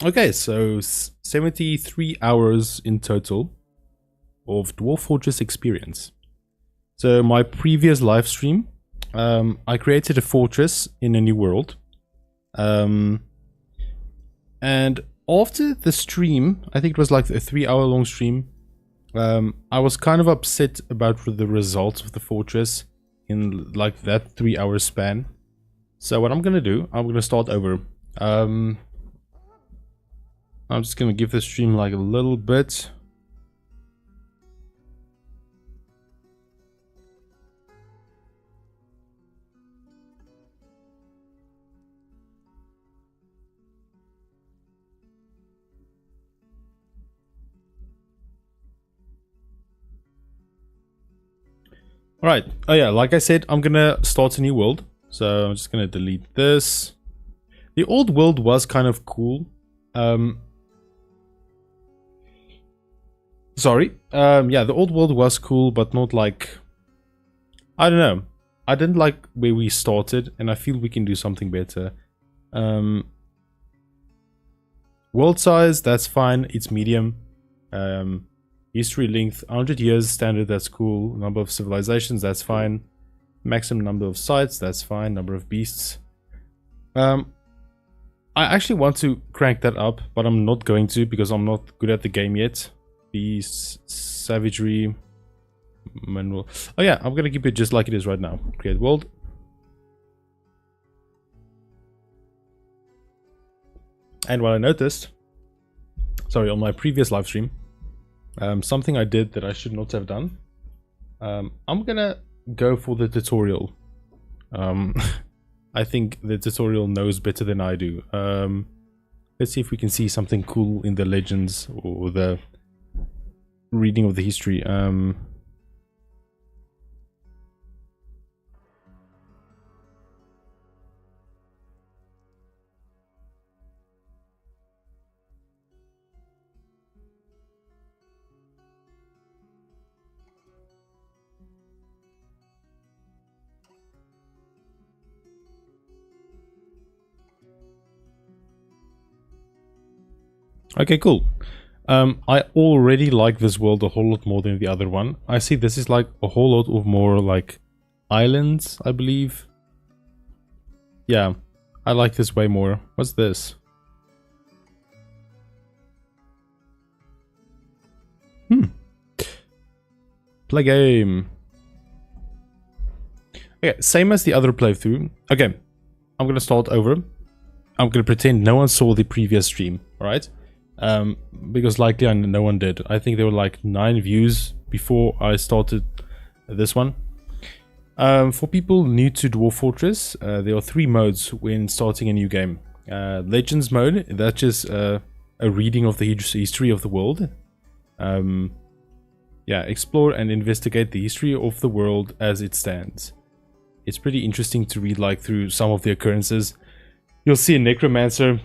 Okay, so 73 hours in total of Dwarf Fortress experience. So my previous live stream, I created a fortress in a new world. And after the stream, I think it was like a 3-hour long stream, I was kind of upset about the results of the fortress in like that 3-hour span. So what I'm gonna do, I'm gonna start over. I'm just gonna give the stream like a little bit. Alright, oh yeah, like I said, I'm gonna start a new world. So I'm just gonna delete this. The old world was kind of cool. Yeah, the old world was cool, but not like... I don't know. I didn't like where we started, and I feel we can do something better. World size, that's fine, it's medium. History length, 100 years standard, that's cool. Number of civilizations, that's fine. Maximum number of sites, that's fine. Number of beasts. I actually want to crank that up, but I'm not going to because I'm not good at the game yet. Beasts, savagery, manual. Oh yeah, I'm gonna keep it just like it is right now. Create world. And what I noticed, sorry, on my previous live stream, something I did that I should not have done. I'm gonna go for the tutorial. I think the tutorial knows better than I do. Let's see if we can see something cool in the legends or the reading of the history. Okay, cool. I already like this world a whole lot more than the other one. I see this is like a whole lot of more like islands, I believe. Yeah, I like this way more. What's this? Play game. Okay, same as the other playthrough. Okay, I'm gonna start over. I'm gonna pretend no one saw the previous stream, alright? Because likely no one did. I think there were like 9 views before I started this one. For people new to Dwarf Fortress, there are 3 modes when starting a new game. Legends mode, that's just a reading of the history of the world. Yeah, explore and investigate the history of the world as it stands. It's pretty interesting to read like through some of the occurrences. You'll see a necromancer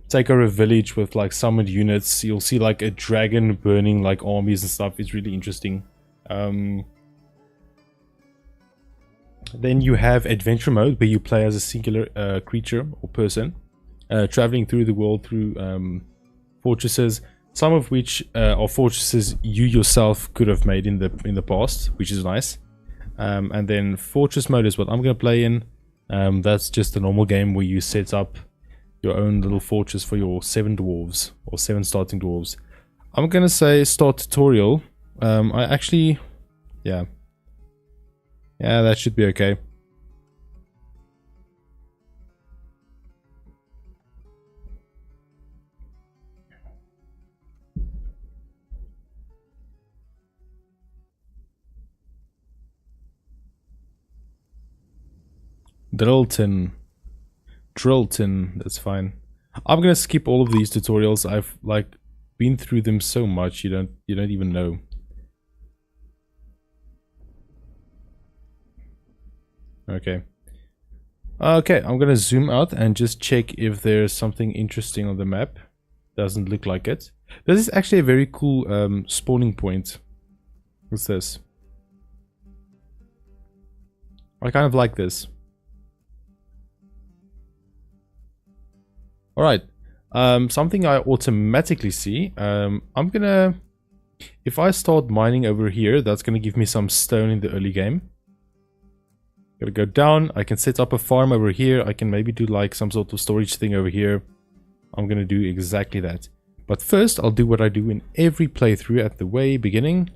take over a village with like summoned units. You'll see like a dragon burning like armies and stuff. It's really interesting. Then you have adventure mode where you play as a singular creature or person, traveling through the world through fortresses. Some of which are fortresses you yourself could have made in the past, which is nice. And then fortress mode is what I'm going to play in. That's just a normal game where you set up your own little fortress for your 7 dwarves or 7 starting dwarves. I'm gonna say start tutorial. I actually, yeah, that should be okay. Drillton, that's fine. I'm gonna skip all of these tutorials. I've like been through them so much you don't even know. Okay. Okay, I'm gonna zoom out and just check if there's something interesting on the map. Doesn't look like it. This is actually a very cool spawning point. What's this? I kind of like this. Alright. Something I automatically see. I'm gonna, if I start mining over here, that's gonna give me some stone in the early game. Gotta go down. I can set up a farm over here. I can maybe do like some sort of storage thing over here. I'm gonna do exactly that. But first, I'll do what I do in every playthrough at the way beginning.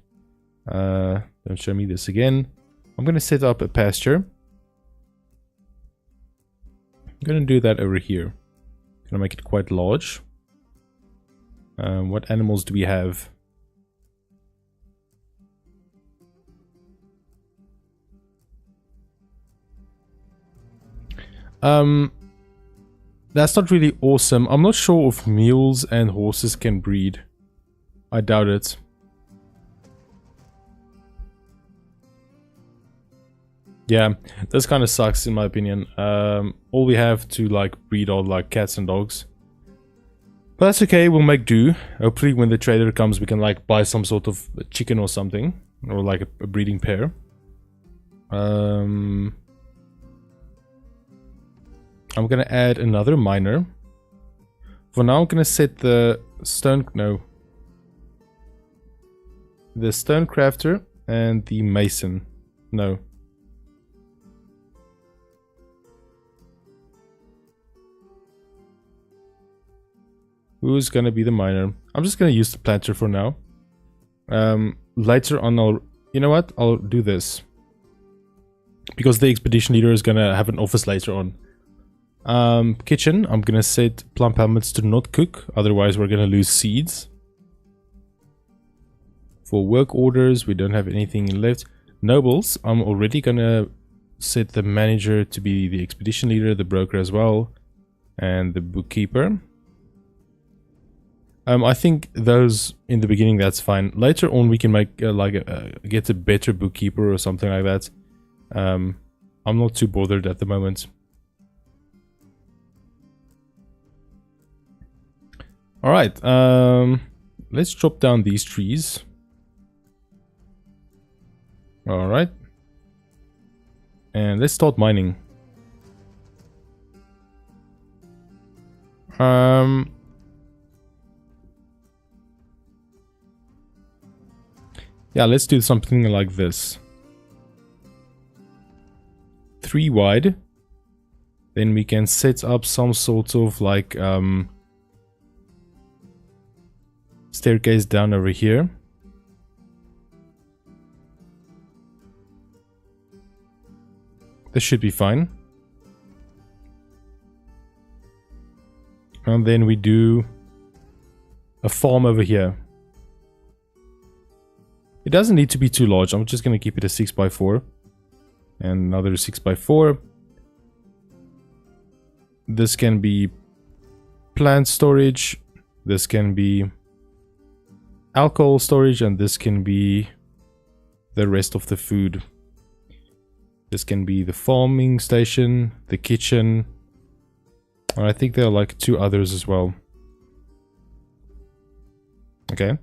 Don't show me this again. I'm gonna set up a pasture. I'm gonna do that over here. Gonna make it quite large. What animals do we have? That's not really awesome. I'm not sure if mules and horses can breed. I doubt it. Yeah, this kind of sucks in my opinion. All we have to like breed are like cats and dogs. But that's okay, we'll make do. Hopefully when the trader comes we can like buy some sort of chicken or something. Or like a breeding pair. I'm gonna add another miner. For now I'm gonna set the stone... no. The stone crafter and the mason. No. Who's gonna be the miner? I'm just gonna use the planter for now. Later on I'll... you know what? I'll do this. Because the expedition leader is gonna have an office later on. Kitchen, I'm gonna set plump helmets to not cook, otherwise we're gonna lose seeds. For work orders, we don't have anything left. Nobles, I'm already gonna set the manager to be the expedition leader, the broker as well, and the bookkeeper. I think those in the beginning, that's fine. Later on, we can make get a better bookkeeper or something like that. I'm not too bothered at the moment. All right, let's chop down these trees. All right, and let's start mining. Yeah, let's do something like this. 3 wide. Then we can set up some sort of like staircase down over here. This should be fine. And then we do a farm over here. It doesn't need to be too large. I'm just going to keep it a 6x4. And another 6x4. This can be plant storage. This can be alcohol storage. And this can be the rest of the food. This can be the farming station, the kitchen. And I think there are like 2 others as well. Okay.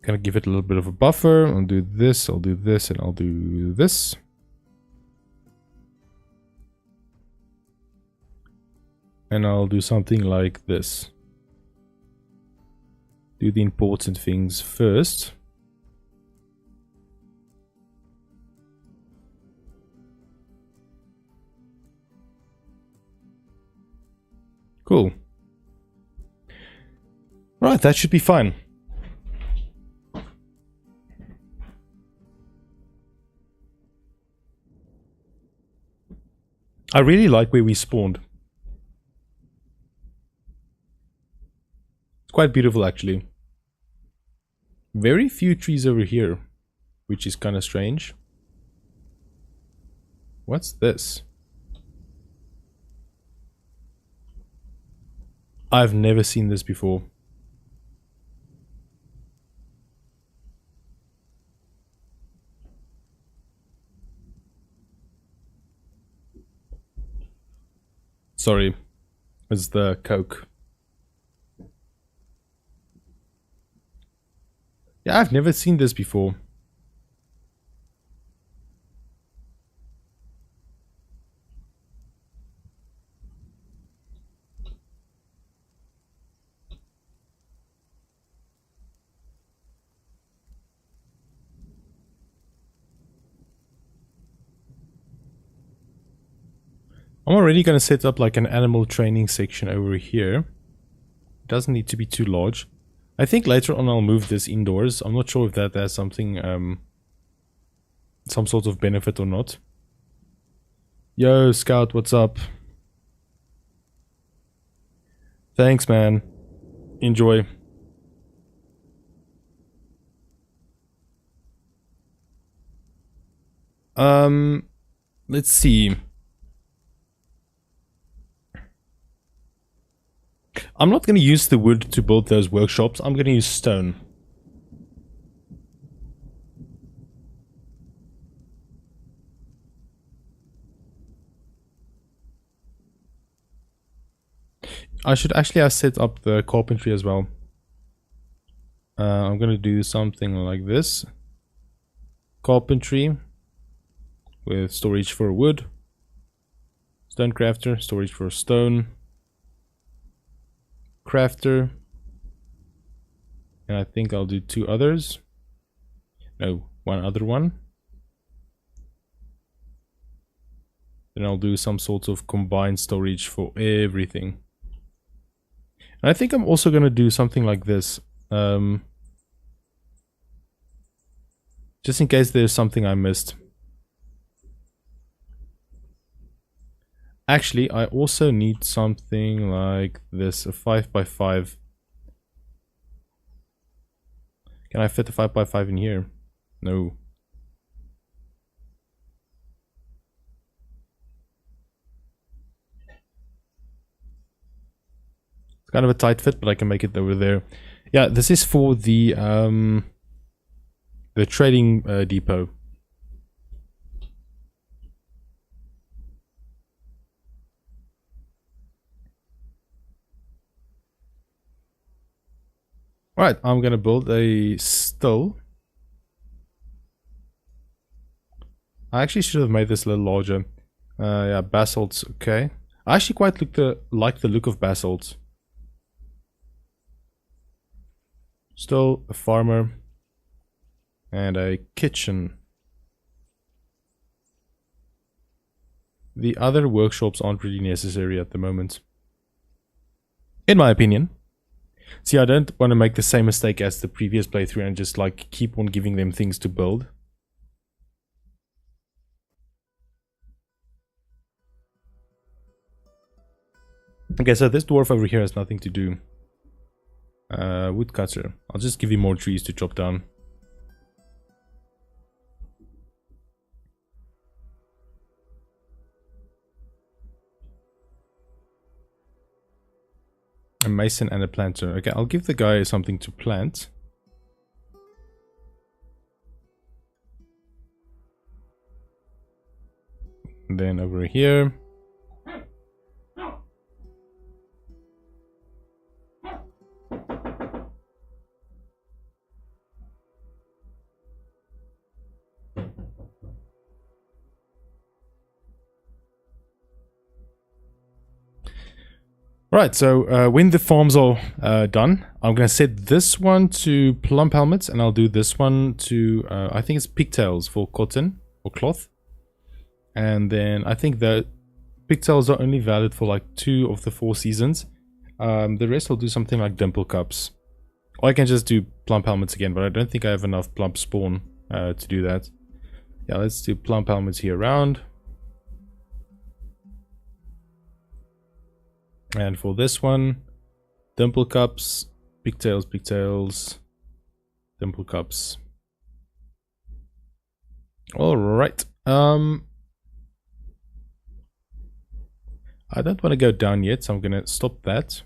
Gonna give it a little bit of a buffer. I'll do this, I'll do this, and I'll do this. And I'll do something like this. Do the important things first. Cool. Right, that should be fine. I really like where we spawned. It's quite beautiful actually. Very few trees over here, which is kind of strange. What's this? I've never seen this before. Sorry, it's the Coke. Yeah, I've never seen this before. I'm already going to set up like an animal training section over here. It doesn't need to be too large. I think later on I'll move this indoors. I'm not sure if that has something, some sort of benefit or not. Yo, Scout, what's up? Thanks, man. Enjoy. Let's see. I'm not going to use the wood to build those workshops. I'm going to use stone. I should actually have set up the carpentry as well. I'm going to do something like this. Carpentry with storage for wood. Stone crafter, storage for stone. Crafter. And I think I'll do 2 others. No, 1 other one. Then I'll do some sort of combined storage for everything. And I think I'm also going to do something like this. Just in case there's something I missed. Actually, I also need something like this, a 5x5. Can I fit a 5x5 in here? No. It's kind of a tight fit, but I can make it over there. Yeah, this is for the trading depot. Alright, I'm gonna build a still. I actually should have made this a little larger. Yeah, basalt's okay. I actually quite like the look of basalt. Still a farmer. And a kitchen. The other workshops aren't really necessary at the moment, in my opinion. See, I don't want to make the same mistake as the previous playthrough and just like keep on giving them things to build. Okay, so this dwarf over here has nothing to do. Woodcutter. I'll just give you more trees to chop down. A mason and a planter. Okay, I'll give the guy something to plant. And then over here. Right, so when the farms are done, I'm going to set this one to plump helmets, and I'll do this one to, I think it's pigtails for cotton or cloth. And then I think the pigtails are only valid for like 2 of the 4 seasons. The rest I'll do something like dimple cups. Or I can just do plump helmets again, but I don't think I have enough plump spawn to do that. Yeah, let's do plump helmets here around. And for this one, dimple cups, pigtails, pigtails, dimple cups. All right. I don't want to go down yet, so I'm gonna stop that.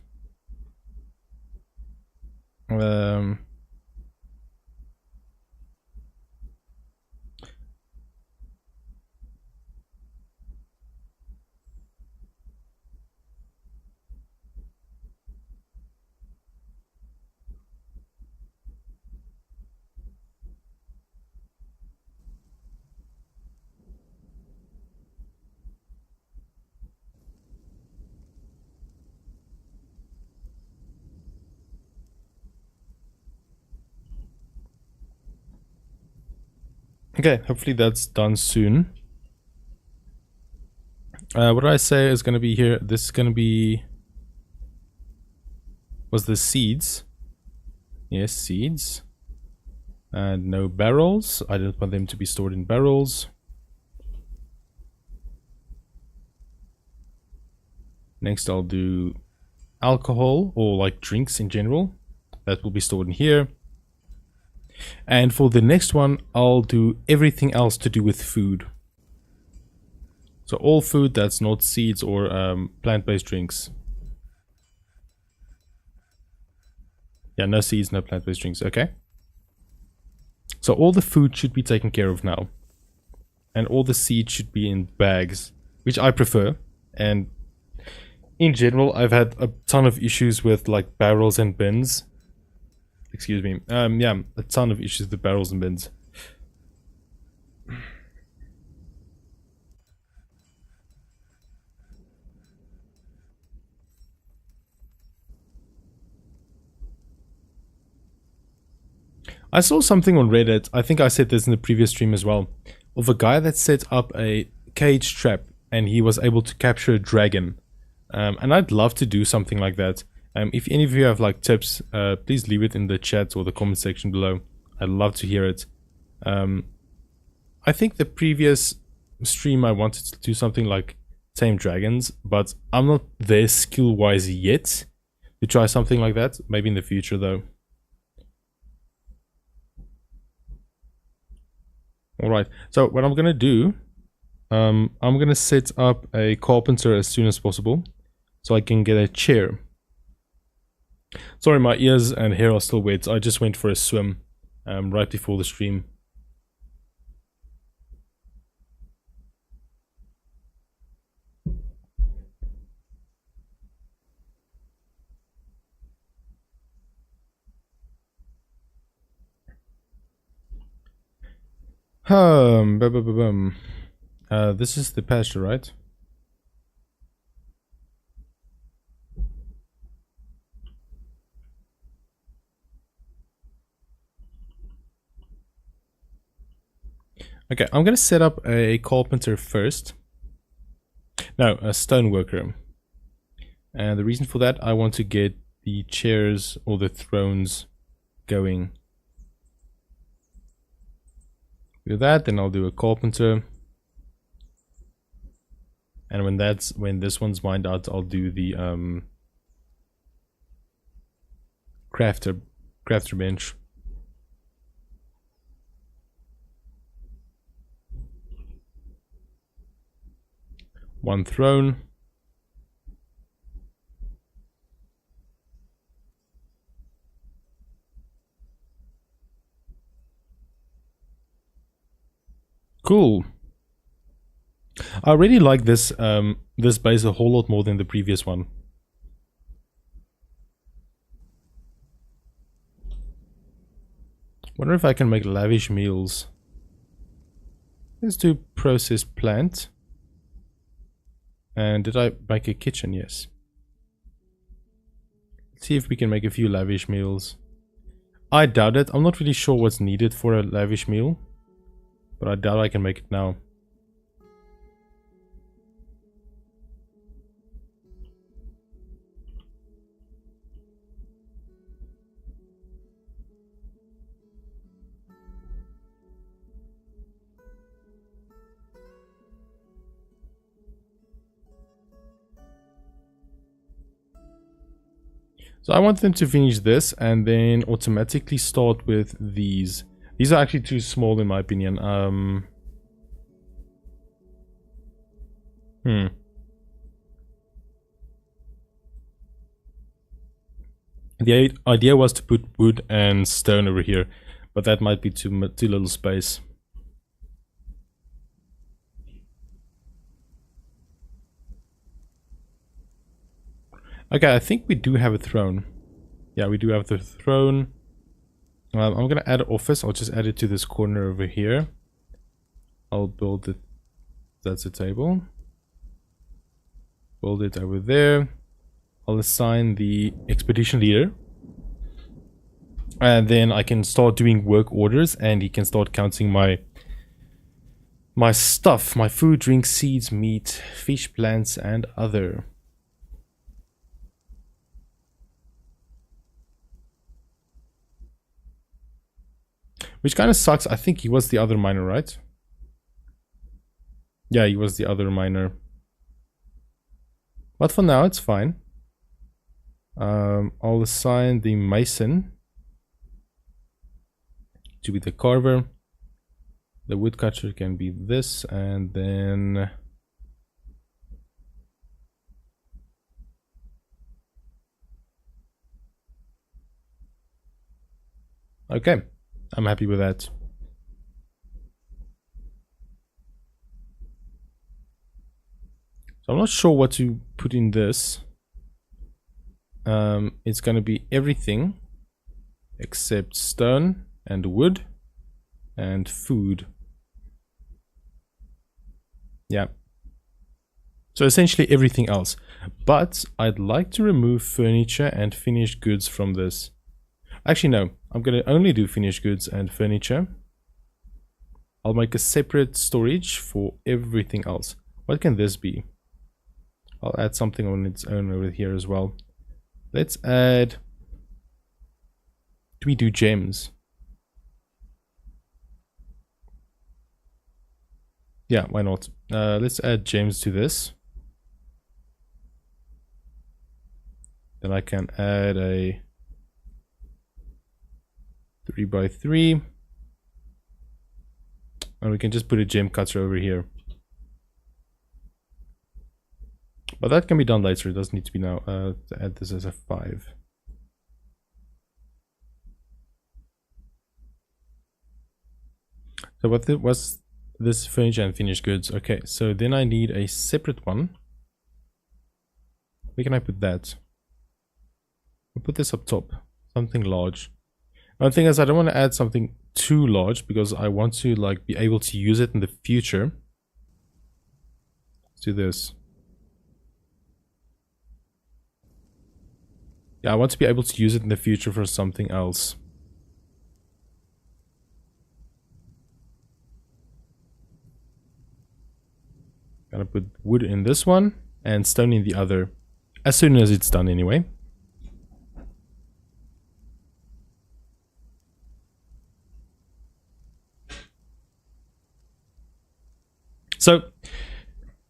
Okay, hopefully that's done soon. What did I say is going to be here? This is going to be... Was the seeds? Yes, seeds. And no barrels. I don't want them to be stored in barrels. Next I'll do alcohol, or like drinks in general. That will be stored in here. And for the next one, I'll do everything else to do with food. So all food that's not seeds or plant-based drinks. Yeah, no seeds, no plant-based drinks, okay. So all the food should be taken care of now. And all the seeds should be in bags, which I prefer. And in general, I've had a ton of issues with like barrels and bins. Excuse me. Yeah, a ton of issues with barrels and bins. I saw something on Reddit, I think I said this in the previous stream as well, of a guy that set up a cage trap and he was able to capture a dragon. And I'd love to do something like that. If any of you have like tips, please leave it in the chat or the comment section below. I'd love to hear it. I think the previous stream I wanted to do something like tame dragons, but I'm not there skill-wise yet to try something like that. Maybe in the future though. Alright, so what I'm gonna do, I'm gonna set up a carpenter as soon as possible so I can get a chair. Sorry, my ears and hair are still wet. I just went for a swim right before the stream. This is the pasture, right? Okay, I'm gonna set up a carpenter first. No, a stoneworker. And the reason for that, I want to get the chairs or the thrones going. Do that, then I'll do a carpenter. And when this one's mined out, I'll do the crafter bench. One throne. Cool. I really like this this base a whole lot more than the previous one. Wonder if I can make lavish meals. Let's do processed plant. And did I make a kitchen? Yes. Let's see if we can make a few lavish meals. I doubt it. I'm not really sure what's needed for a lavish meal. But I doubt I can make it now. So I want them to finish this and then automatically start with these. These are actually too small in my opinion. The idea was to put wood and stone over here, but that might be too little space. Okay, I think we do have a throne. Yeah, we do have the throne. I'm gonna add an office. I'll just add it to this corner over here. I'll build it. That's a table. Build it over there. I'll assign the expedition leader. And then I can start doing work orders and he can start counting my my stuff, my food, drink, seeds, meat, fish, plants, and other. Which kind of sucks. I think he was the other miner, right? Yeah, he was the other miner. But for now, it's fine. I'll assign the mason to be the carver. The woodcutter can be this, and then okay, I'm happy with that. So I'm not sure what to put in this. It's gonna be everything except stone and wood and food. Yeah. So essentially everything else. But I'd like to remove furniture and finished goods from this. Actually, no. I'm going to only do finished goods and furniture. I'll make a separate storage for everything else. What can this be? I'll add something on its own over here as well. Let's add... Do we do gems? Yeah, why not? Let's add gems to this. Then I can add a 3x3. And we can just put a gem cutter over here. But that can be done later, it doesn't need to be now. To add this as a 5. So what was this furniture and finished goods? Okay, so then I need a separate one. Where can I put that? I'll put this up top, something large. One thing is, I don't want to add something too large because I want to like be able to use it in the future. Let's do this. Yeah, I want to be able to use it in the future for something else. Gonna put wood in this one and stone in the other. As soon as it's done anyway. So,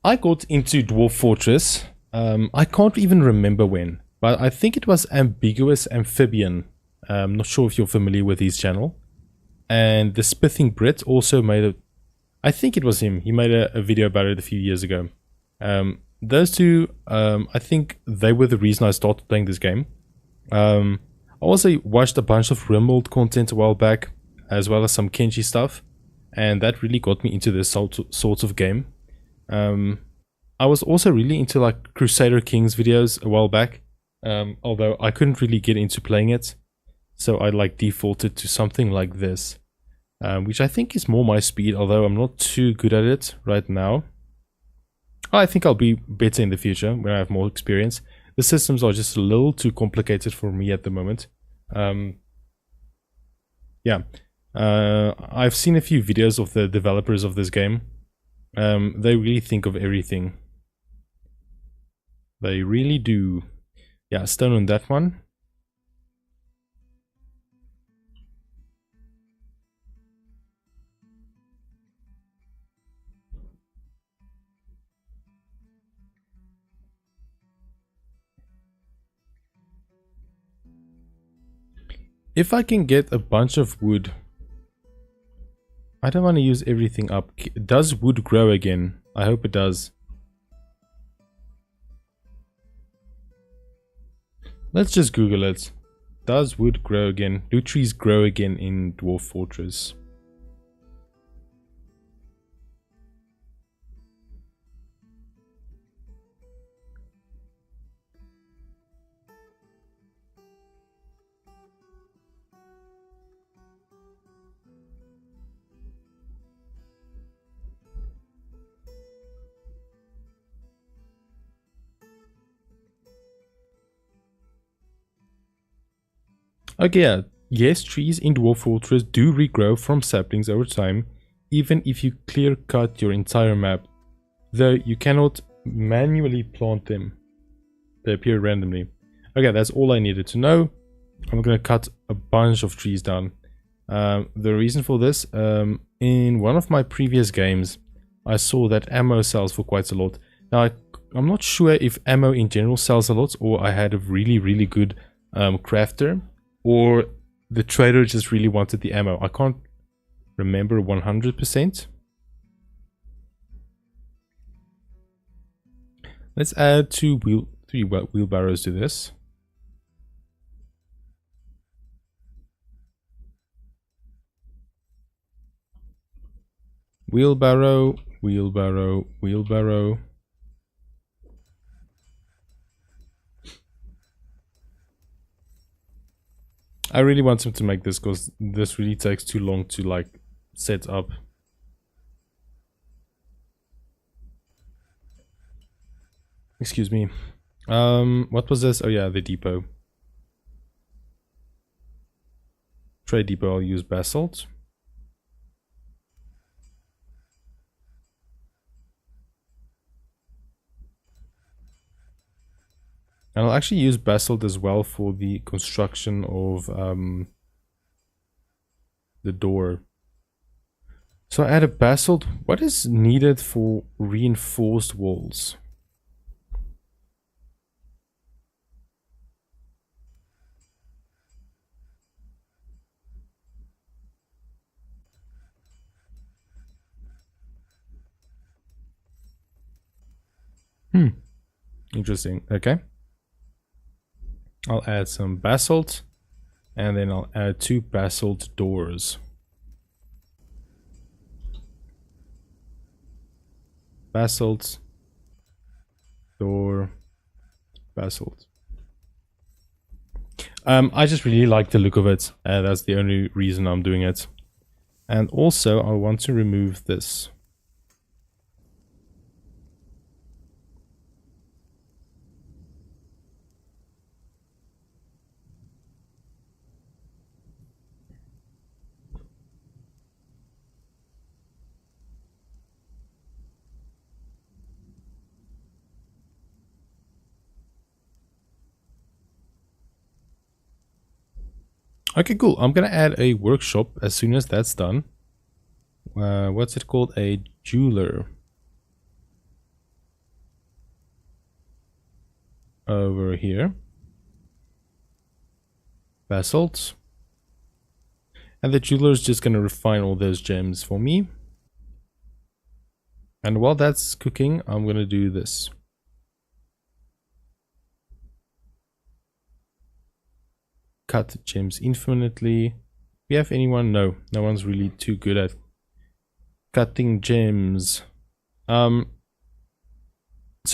I got into Dwarf Fortress. I can't even remember when, but I think it was Ambiguous Amphibian. I'm not sure if you're familiar with his channel. And the Spithing Brit also made a... I think it was him. He made a video about it a few years ago. Those two, I think they were the reason I started playing this game. I also watched a bunch of Rimworld content a while back, as well as some Kenshi stuff. And that really got me into this sort of game. I was also really into like Crusader Kings videos a while back, although I couldn't really get into playing it, so I like defaulted to something like this, which I think is more my speed, although I'm not too good at it right now. I think I'll be better in the future when I have more experience. The systems are just a little too complicated for me at the moment. Yeah. I've seen a few videos of the developers of this game. They really think of everything. They really do. Yeah, stone on that one. If I can get a bunch of wood, I don't want to use everything up. Does wood grow again? I hope it does. Let's just Google it. Does wood grow again? Do trees grow again in Dwarf Fortress? Okay, yeah. Yes, trees in Dwarf Fortress do regrow from saplings over time. even if you clear cut your entire map, though you cannot manually plant them. They appear randomly. Okay, that's all I needed to know. I'm going to cut a bunch of trees down. The reason for this, in one of my previous games, I saw that ammo sells for quite a lot. Now, I'm not sure if ammo in general sells a lot, or I had a really good crafter, or the trader just really wanted the ammo. I can't remember 100%. Let's add three wheelbarrows to this. Wheelbarrow, wheelbarrow, wheelbarrow. I really want him to make this because this really takes too long to like set up. Excuse me. What was this? Oh yeah, the depot. Trade depot, I'll use basalt. And I'll actually use basalt as well for the construction of the door. So I added basalt. What is needed for reinforced walls? Interesting. Okay. I'll add some basalt, and then I'll add 2 basalt doors. Basalt, door, basalt. I just really like the look of it. That's the only reason I'm doing it. And also, I want to remove this. Okay, cool. I'm gonna add a workshop as soon as that's done. What's it called? A jeweler. Over here. Basalt. And the jeweler is just gonna refine all those gems for me. And while that's cooking, I'm gonna do this. Cut gems infinitely. We have anyone? No, no one's really too good at cutting gems. So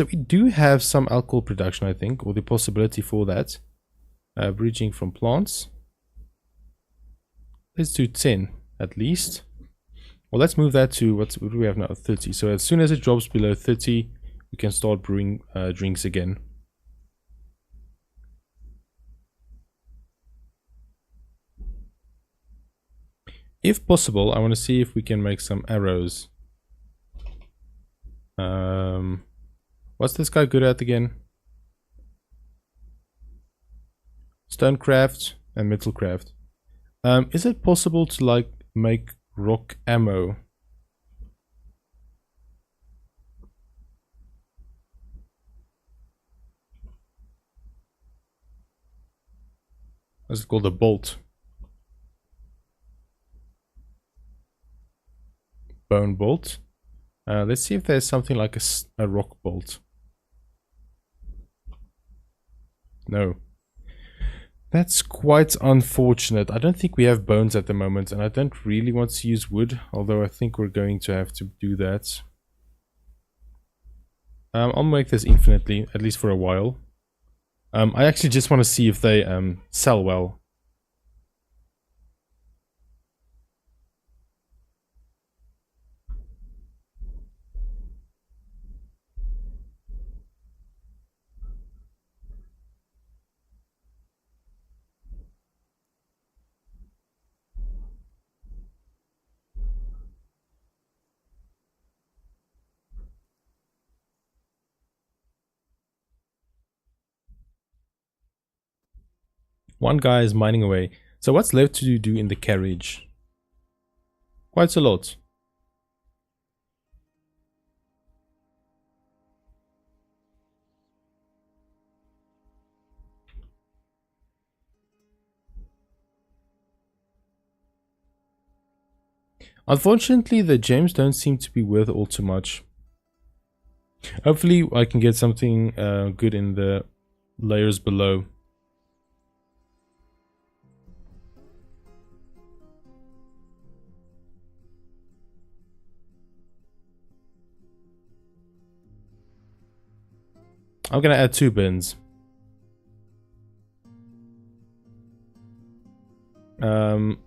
we do have some alcohol production, I think, or the possibility for that. Bridging from plants. Let's do 10 at least. Well, let's move that to what do we have now? 30. So as soon as it drops below 30, we can start brewing drinks again. If possible, I want to see if we can make some arrows. What's this guy good at again? Stonecraft and metalcraft. Is it possible to like make rock ammo? What's it called? A bolt. Bone bolt. Let's see if there's something like a rock bolt. No. That's quite unfortunate. I don't think we have bones at the moment, and I don't really want to use wood, although I think we're going to have to do that. I'll make this infinitely, at least for a while. I actually just want to see if they sell well. One guy is mining away. So what's left to do in the carriage? Quite a lot. Unfortunately, the gems don't seem to be worth all too much. Hopefully I can get something good in the layers below. I'm gonna add 2 bins.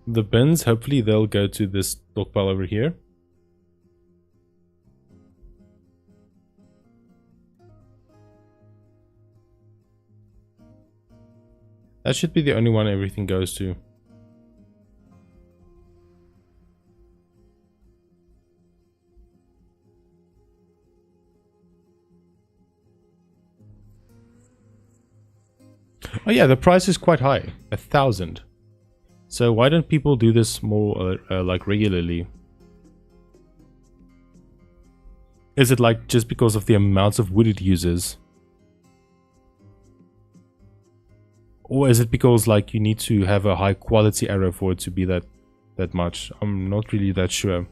The bins, hopefully they'll go to this stockpile over here. That should be the only one everything goes to. Oh yeah, the price is quite high, 1,000. So why don't people do this more like regularly? Is it like just because of the amounts of wood it uses? Or is it because like you need to have a high quality arrow for it to be that much? I'm not really that sure.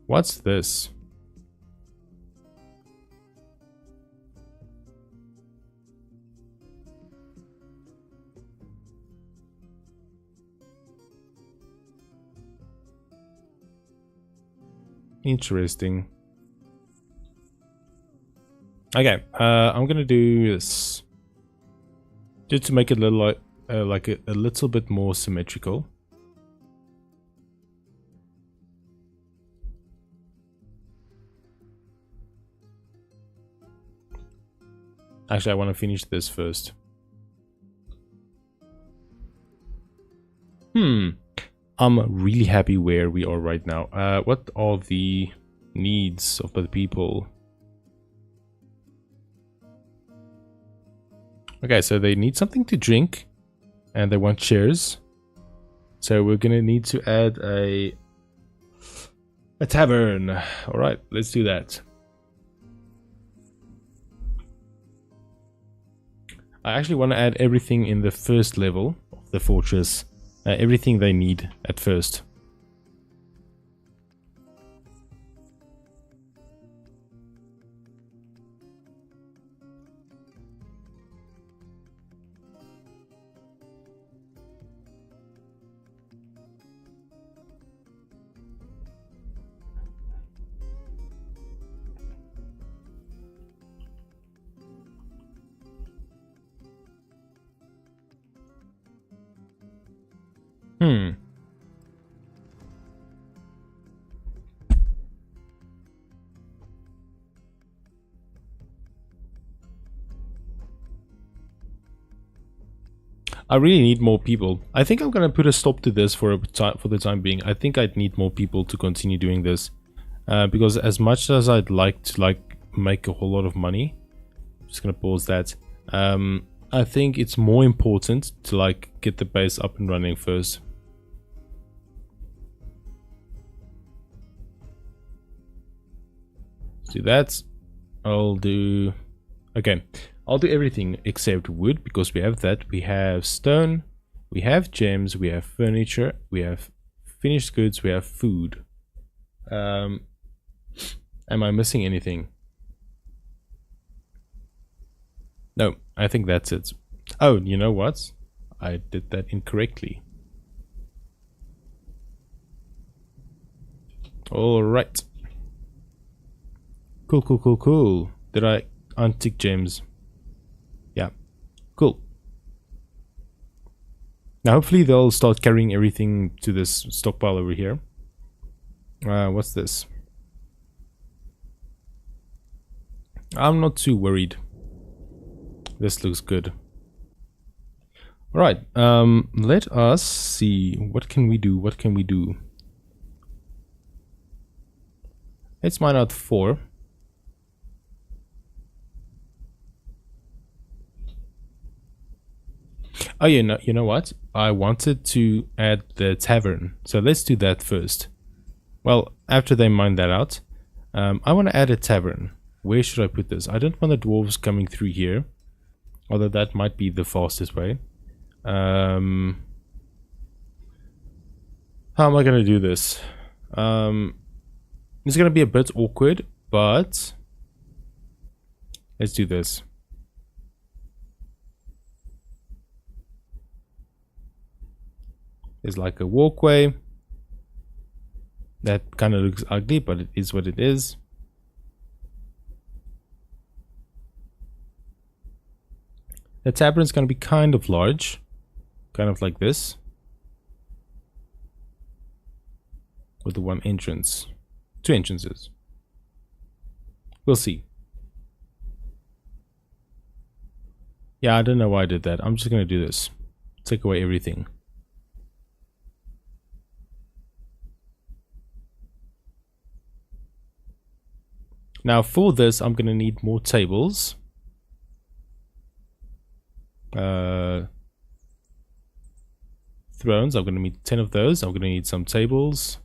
What's this? Interesting. Okay, I'm gonna do this just to make it a little like a little bit more symmetrical. Actually, I want to finish this first. I'm really happy where we are right now. What are the needs of the people? Okay, so they need something to drink and they want chairs. So we're gonna need to add a tavern. All right, let's do that. I actually want to add everything in the first level of the fortress. Everything they need at first. I really need more people. I think I'm gonna put a stop to this for the time being. I think I'd need more people to continue doing this, because as much as I'd like to make a whole lot of money, I'm just gonna pause that. I think it's more important to get the base up and running first. Let's do that. I'll do everything except wood, because we have that. We have stone, we have gems, we have furniture, we have finished goods, we have food. Am I missing anything? No, I think that's it. Oh, you know what? I did that incorrectly. Alright. Cool. Did I untick gems? Yeah. Cool. Now hopefully they'll start carrying everything to this stockpile over here. What's this? I'm not too worried. This looks good. Alright, let us see. What can we do? Let's mine out 4. Oh, you know what? I wanted to add the tavern, so let's do that first. Well, after they mine that out, I want to add a tavern. Where should I put this? I don't want the dwarves coming through here, although that might be the fastest way. How am I going to do this? It's going to be a bit awkward, but let's do this. There's like a walkway. That kind of looks ugly, but it is what it is. The tavern is going to be kind of large. Kind of like this. With the one entrance. 2 entrances. We'll see. Yeah, I don't know why I did that. I'm just going to do this. Take away everything. Now for this, I'm going to need more tables. Thrones, I'm going to need 10 of those. I'm going to need some tables.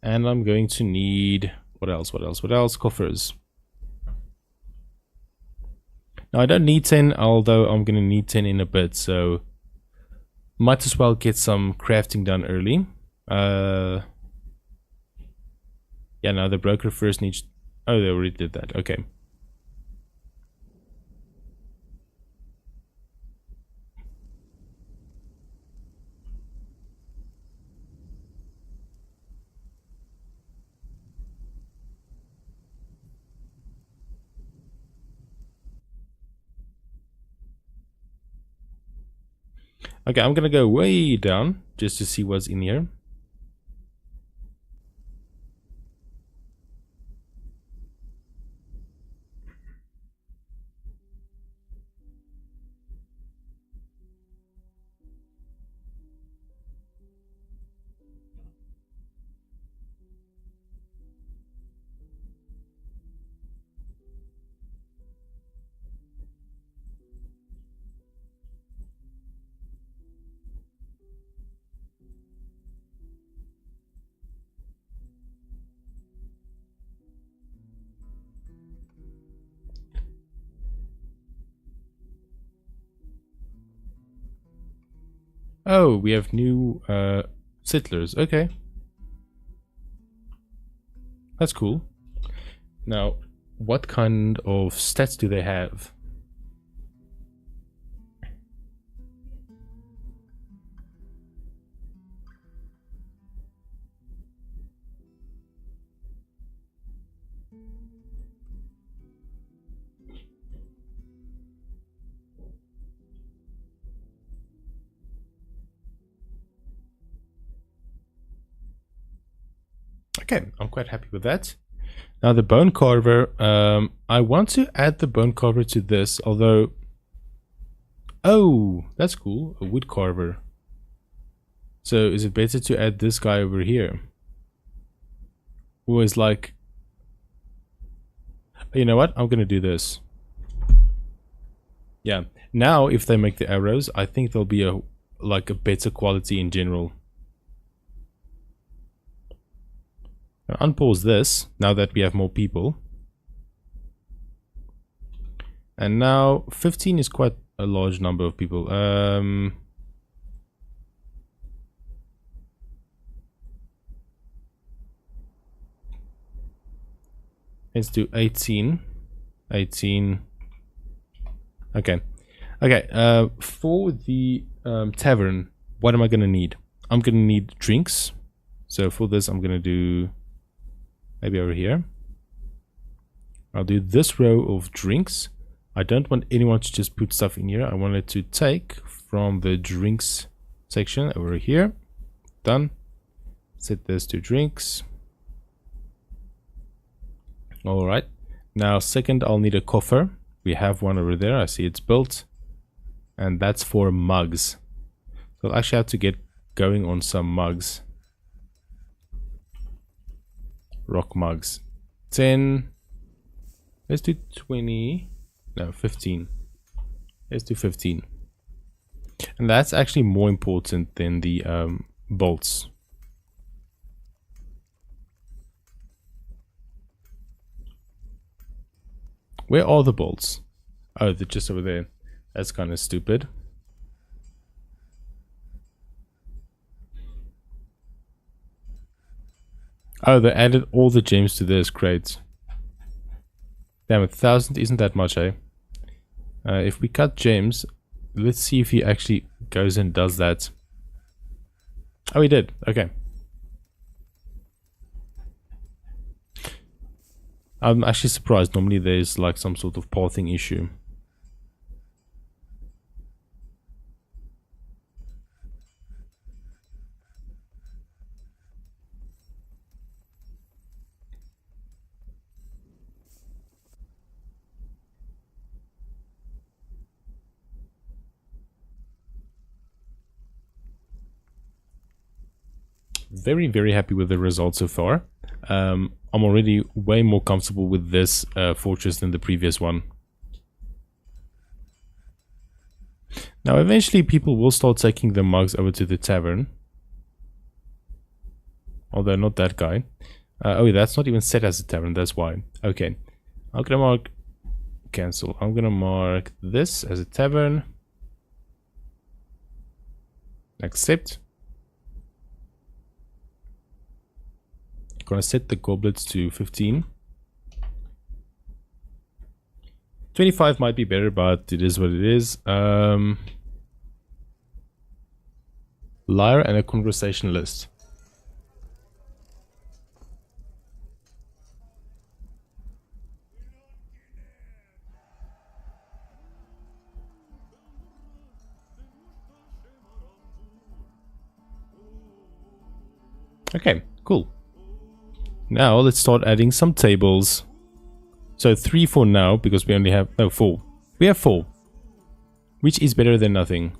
And I'm going to need... What else? Coffers. Now I don't need 10, although I'm going to need 10 in a bit. So might as well get some crafting done early. Yeah, now the broker first needs... Oh, they already did that. Okay. Okay, I'm gonna go way down just to see what's in here. Oh, we have new settlers. Okay. That's cool. Now, what kind of stats do they have? Okay, I'm quite happy with that. Now the bone carver, I want to add the bone carver to this, although... Oh, that's cool, a wood carver. So is it better to add this guy over here? Who is like... You know what, I'm gonna do this. Yeah, now if they make the arrows, I think they'll be a better quality in general. I'll unpause this now that we have more people. And now 15 is quite a large number of people. Let's do 18. 18. Okay. Okay, for the tavern, what am I going to need? I'm going to need drinks. So for this, I'm going to do... Maybe over here. I'll do this row of drinks. I don't want anyone to just put stuff in here. I want it to take from the drinks section over here. Done. Set this to drinks. Alright. Now second, I'll need a coffer. We have one over there. I see it's built. And that's for mugs. So I'll actually have to get going on some mugs. rock mugs. 10. Let's do 20. No, 15. Let's do 15. And that's actually more important than the bolts. Where are the bolts? Oh, they're just over there. That's kind of stupid. Oh, they added all the gems to this crate. Damn, 1,000 isn't that much, eh? If we cut gems, let's see if he actually goes and does that. Oh, he did. Okay. I'm actually surprised. Normally there's like some sort of pathing issue. Very, very happy with the results so far. I'm already way more comfortable with this fortress than the previous one. Now, eventually people will start taking the mugs over to the tavern. Although not that guy. Oh, that's not even set as a tavern, that's why. Okay. I'm gonna mark... cancel. I'm gonna mark this as a tavern. Accept. Gonna set the goblets to 15. 25 might be better, but it is what it is. Lyre and a conversation list. Okay, cool. Now let's start adding some tables. So 3 for now, because we only have... no, 4. We have 4. Which is better than nothing.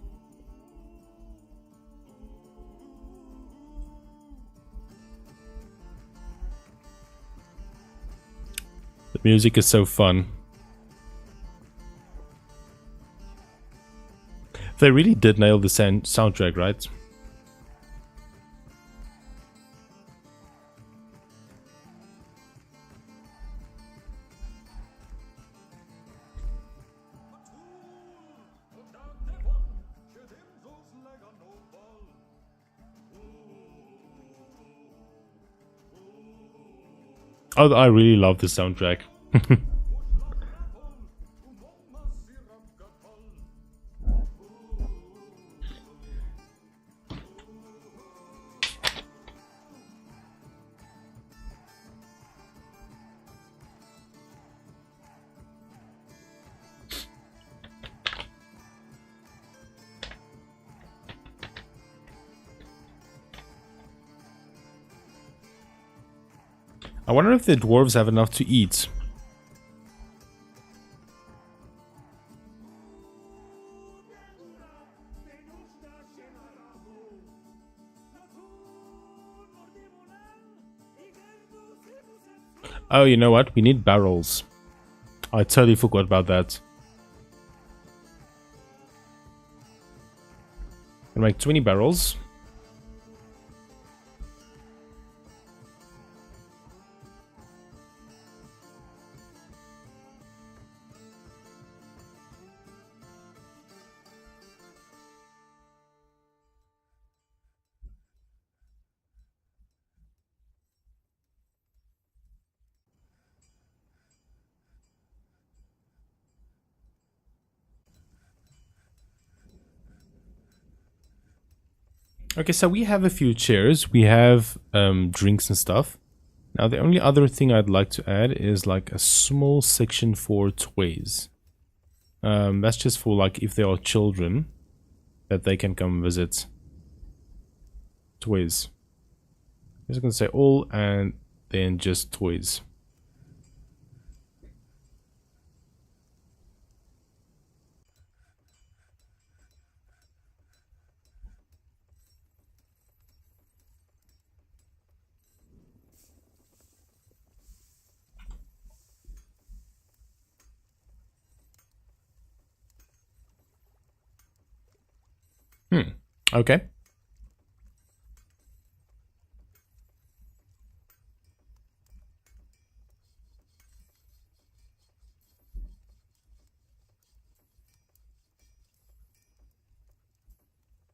The music is so fun. They really did nail the soundtrack, right? Oh, I really love the soundtrack. I wonder if the dwarves have enough to eat. Oh, you know what? We need barrels. I totally forgot about that. I'll make 20 barrels. Okay, so we have a few chairs. We have drinks and stuff. Now, the only other thing I'd like to add is like a small section for toys. That's just for like if there are children that they can come visit. Toys. I'm just gonna say all and then just toys. Okay.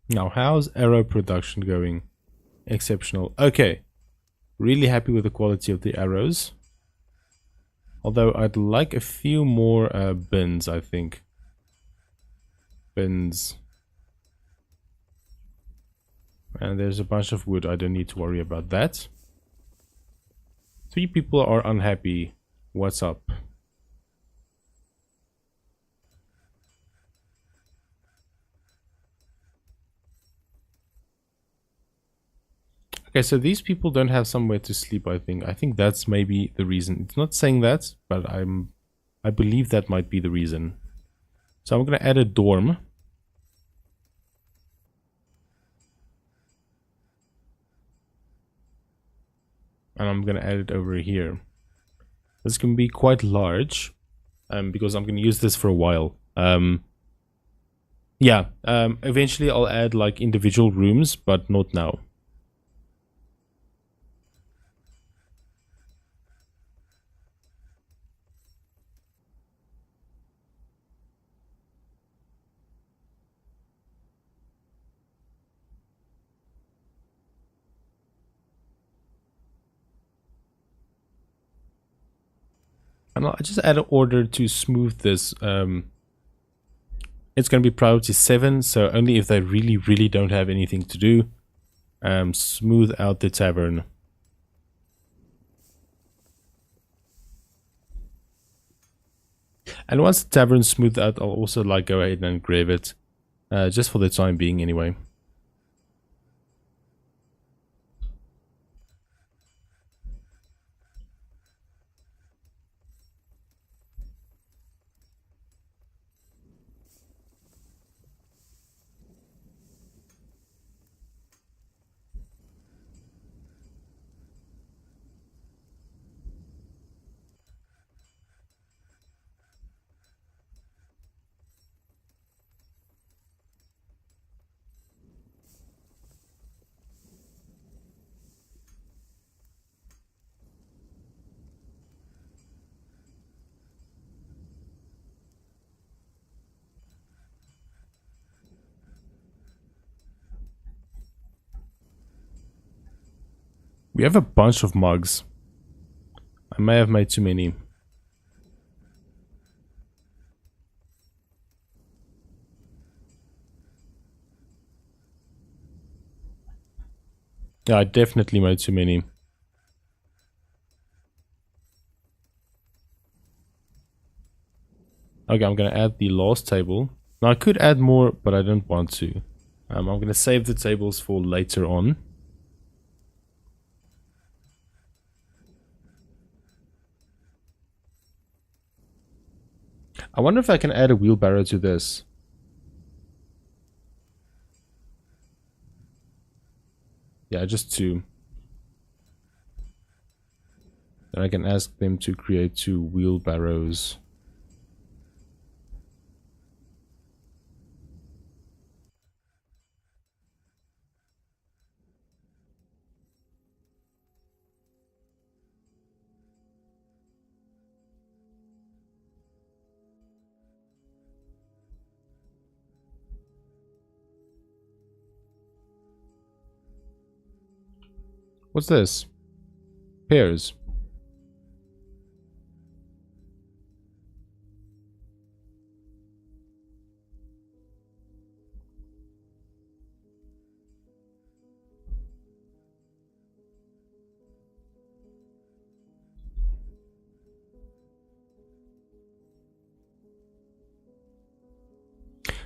Now, how's arrow production going? Exceptional. Okay. Really happy with the quality of the arrows. Although I'd like a few more bins, I think. Bins. And there's a bunch of wood. I don't need to worry about that. 3 people are unhappy. What's up? Okay, so these people don't have somewhere to sleep, I think. I think that's maybe the reason. It's not saying that, but I believe that might be the reason. So I'm going to add a dorm. And I'm going to add it over here. This can be quite large, because I'm going to use this for a while. Yeah, eventually I'll add like individual rooms, but not now. And I'll just add an order to smooth this. It's going to be priority 7, so only if they really, really don't have anything to do. Smooth out the tavern. And once the tavern's smoothed out, I'll also like go ahead and engrave it. Just for the time being anyway. We have a bunch of mugs. I may have made too many. Yeah, I definitely made too many. Okay, I'm going to add the last table. Now, I could add more, but I don't want to. I'm going to save the tables for later on. I wonder if I can add a wheelbarrow to this. Yeah, just 2. Then I can ask them to create 2 wheelbarrows. What's this? Pears.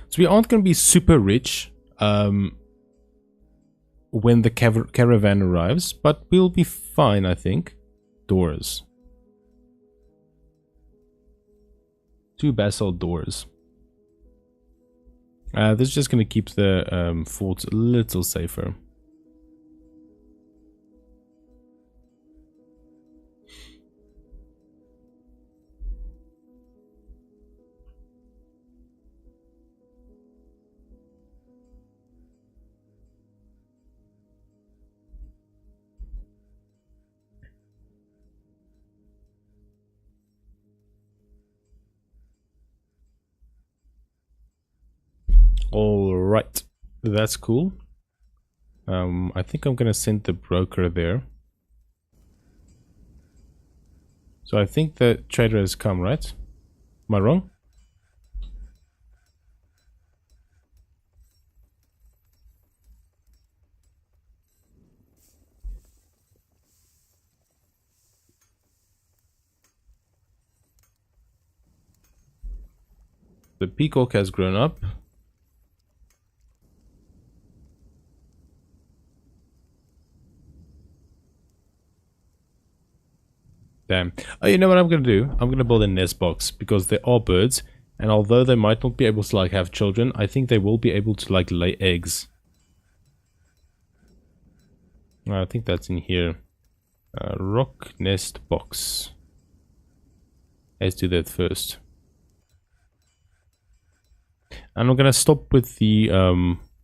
So we aren't going to be super rich when the caravan arrives, but we'll be fine, I think. Doors. 2 basalt doors. This is just going to keep the fort a little safer. All right, that's cool. I think I'm gonna send the broker there. So I think the trader has come, right? Am I wrong? The peacock has grown up. Damn. Oh, you know what I'm gonna do? I'm gonna build a nest box because there are birds, and although they might not be able to like have children, I think they will be able to like lay eggs. I think that's in here. Rock nest box. Let's do that first. And I'm gonna stop with the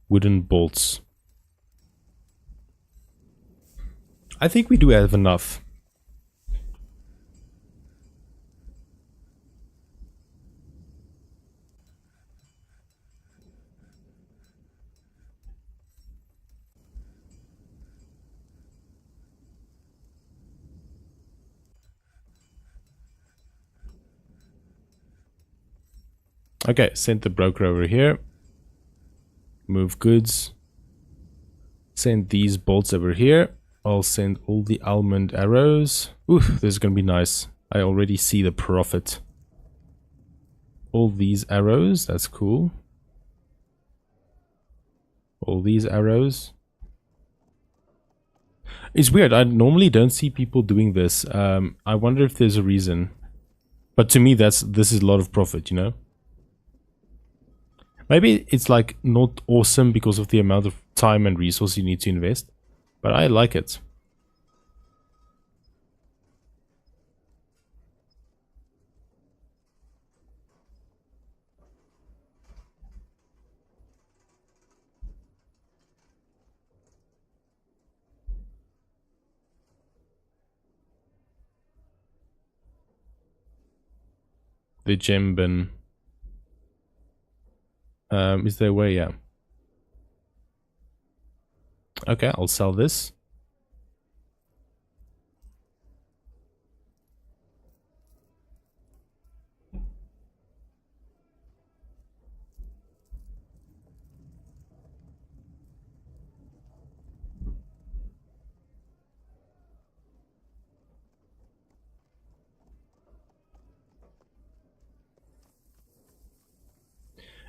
wooden bolts. I think we do have enough. Okay, send the broker over here. Move goods. Send these bolts over here. I'll send all the almond arrows. Oof, this is gonna be nice. I already see the profit. All these arrows, that's cool. All these arrows. It's weird, I normally don't see people doing this. I wonder if there's a reason. But to me, this is a lot of profit, you know? Maybe it's like not awesome because of the amount of time and resource you need to invest, but I like it. The gem bin. Is there a way? Yeah. Okay, I'll sell this.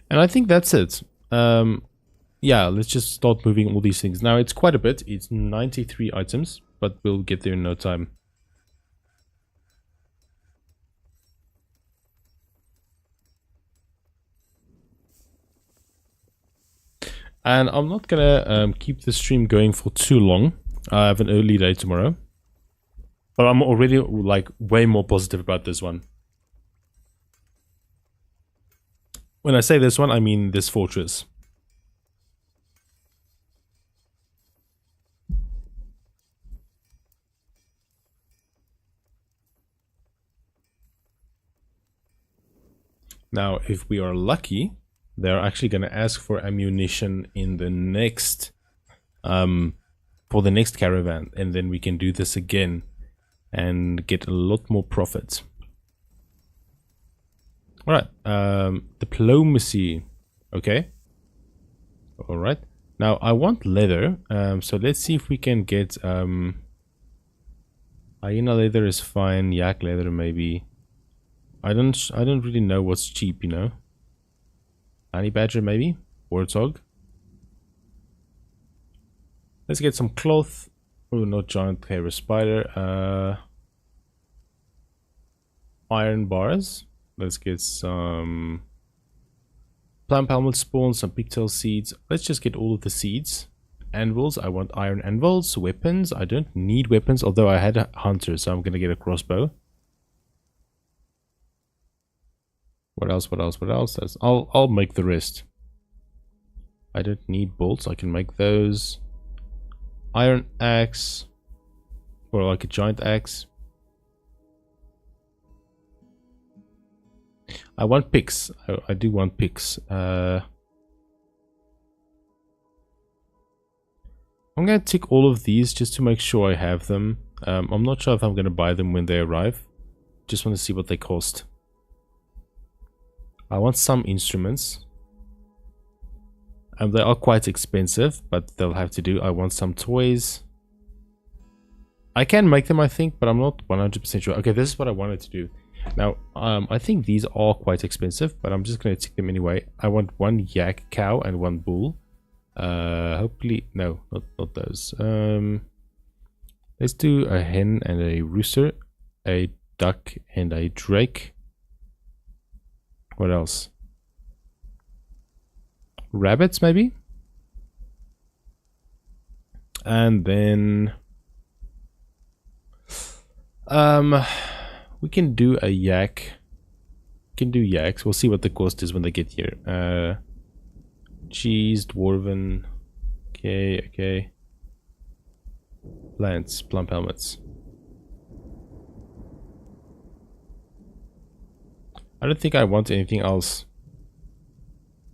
And I think that's it. Yeah, let's just start moving all these things. Now, it's quite a bit. It's 93 items, but we'll get there in no time. And I'm not gonna keep the stream going for too long. I have an early day tomorrow. But I'm already like way more positive about this one. When I say this one, I mean this fortress. Now, if we are lucky, they're actually going to ask for ammunition in the next, for the next caravan, and then we can do this again and get a lot more profit. All right, diplomacy. Okay. All right. Now I want leather. So let's see if we can get hyena leather is fine. Yak leather maybe. I don't really know what's cheap, you know. Honey badger maybe. Warthog. Let's get some cloth. Oh, not giant hair spider. Iron bars. Let's get some plum helmet spawn, some pigtail seeds. Let's just get all of the seeds. Anvils. I want iron anvils. Weapons. I don't need weapons, although I had a hunter, so I'm gonna get a crossbow. What else? What else? What else? I'll make the rest. I don't need bolts. I can make those. Iron axe, or like a giant axe. I want picks. I do want picks. I'm going to tick all of these just to make sure I have them. I'm not sure if I'm going to buy them when they arrive. Just want to see what they cost. I want some instruments. They are quite expensive, but they'll have to do. I want some toys. I can make them, I think, but I'm not 100% sure. Okay, this is what I wanted to do. Now, I think these are quite expensive, but I'm just going to tick them anyway. I want one yak cow and one bull. Hopefully, no, not those. Let's do a hen and a rooster, a duck and a drake. What else? Rabbits, maybe? And then we can do a yak. We can do yaks. We'll see what the cost is when they get here. Cheese, dwarven. Okay. Plants, plump helmets. I don't think I want anything else.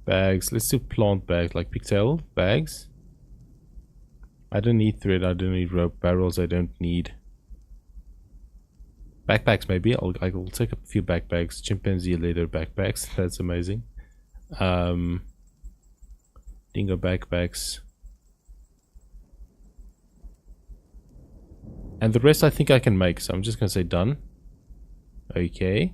Bags. Let's do plant bags, like pigtail bags. I don't need thread. I don't need rope. Barrels. I don't need. Backpacks, maybe. I'll take a few backpacks. Chimpanzee leather backpacks. That's amazing. Dingo backpacks. And the rest I think I can make. So I'm just going to say done. Okay.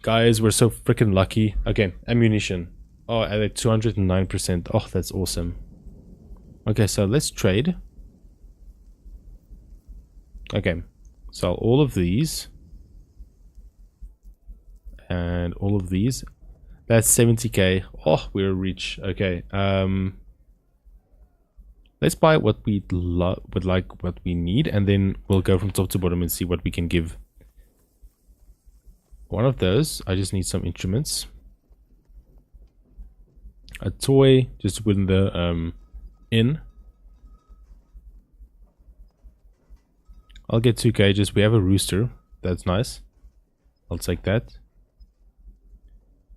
Guys, we're so freaking lucky. Again, ammunition. Oh, at 209%. Oh, that's awesome. Okay, so let's trade. Okay, so all of these. And all of these. That's 70k. Oh, we're rich. Okay, let's buy what we would like, what we need, and then we'll go from top to bottom and see what we can give. One of those. I just need some instruments. A toy, just to put in the inn. I'll get 2 cages. We have a rooster. That's nice. I'll take that.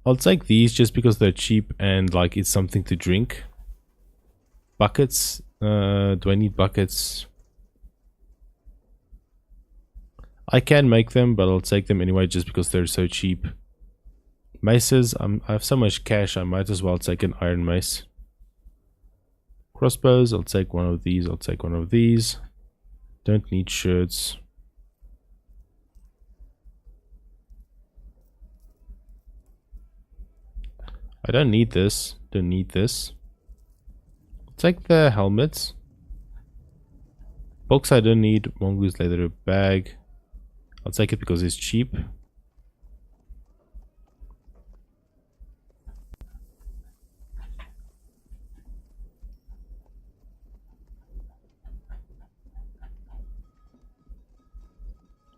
I'll take these just because they're cheap and like it's something to drink. Buckets. Do I need buckets? I can make them, but I'll take them anyway just because they're so cheap. Maces. I have so much cash, I might as well take an iron mace. Crossbows. I'll take one of these. I'll take one of these. Don't need shirts. I don't need this. Don't need this. I'll take the helmets. Books I don't need. Mongoose leather bag. I'll take it because it's cheap.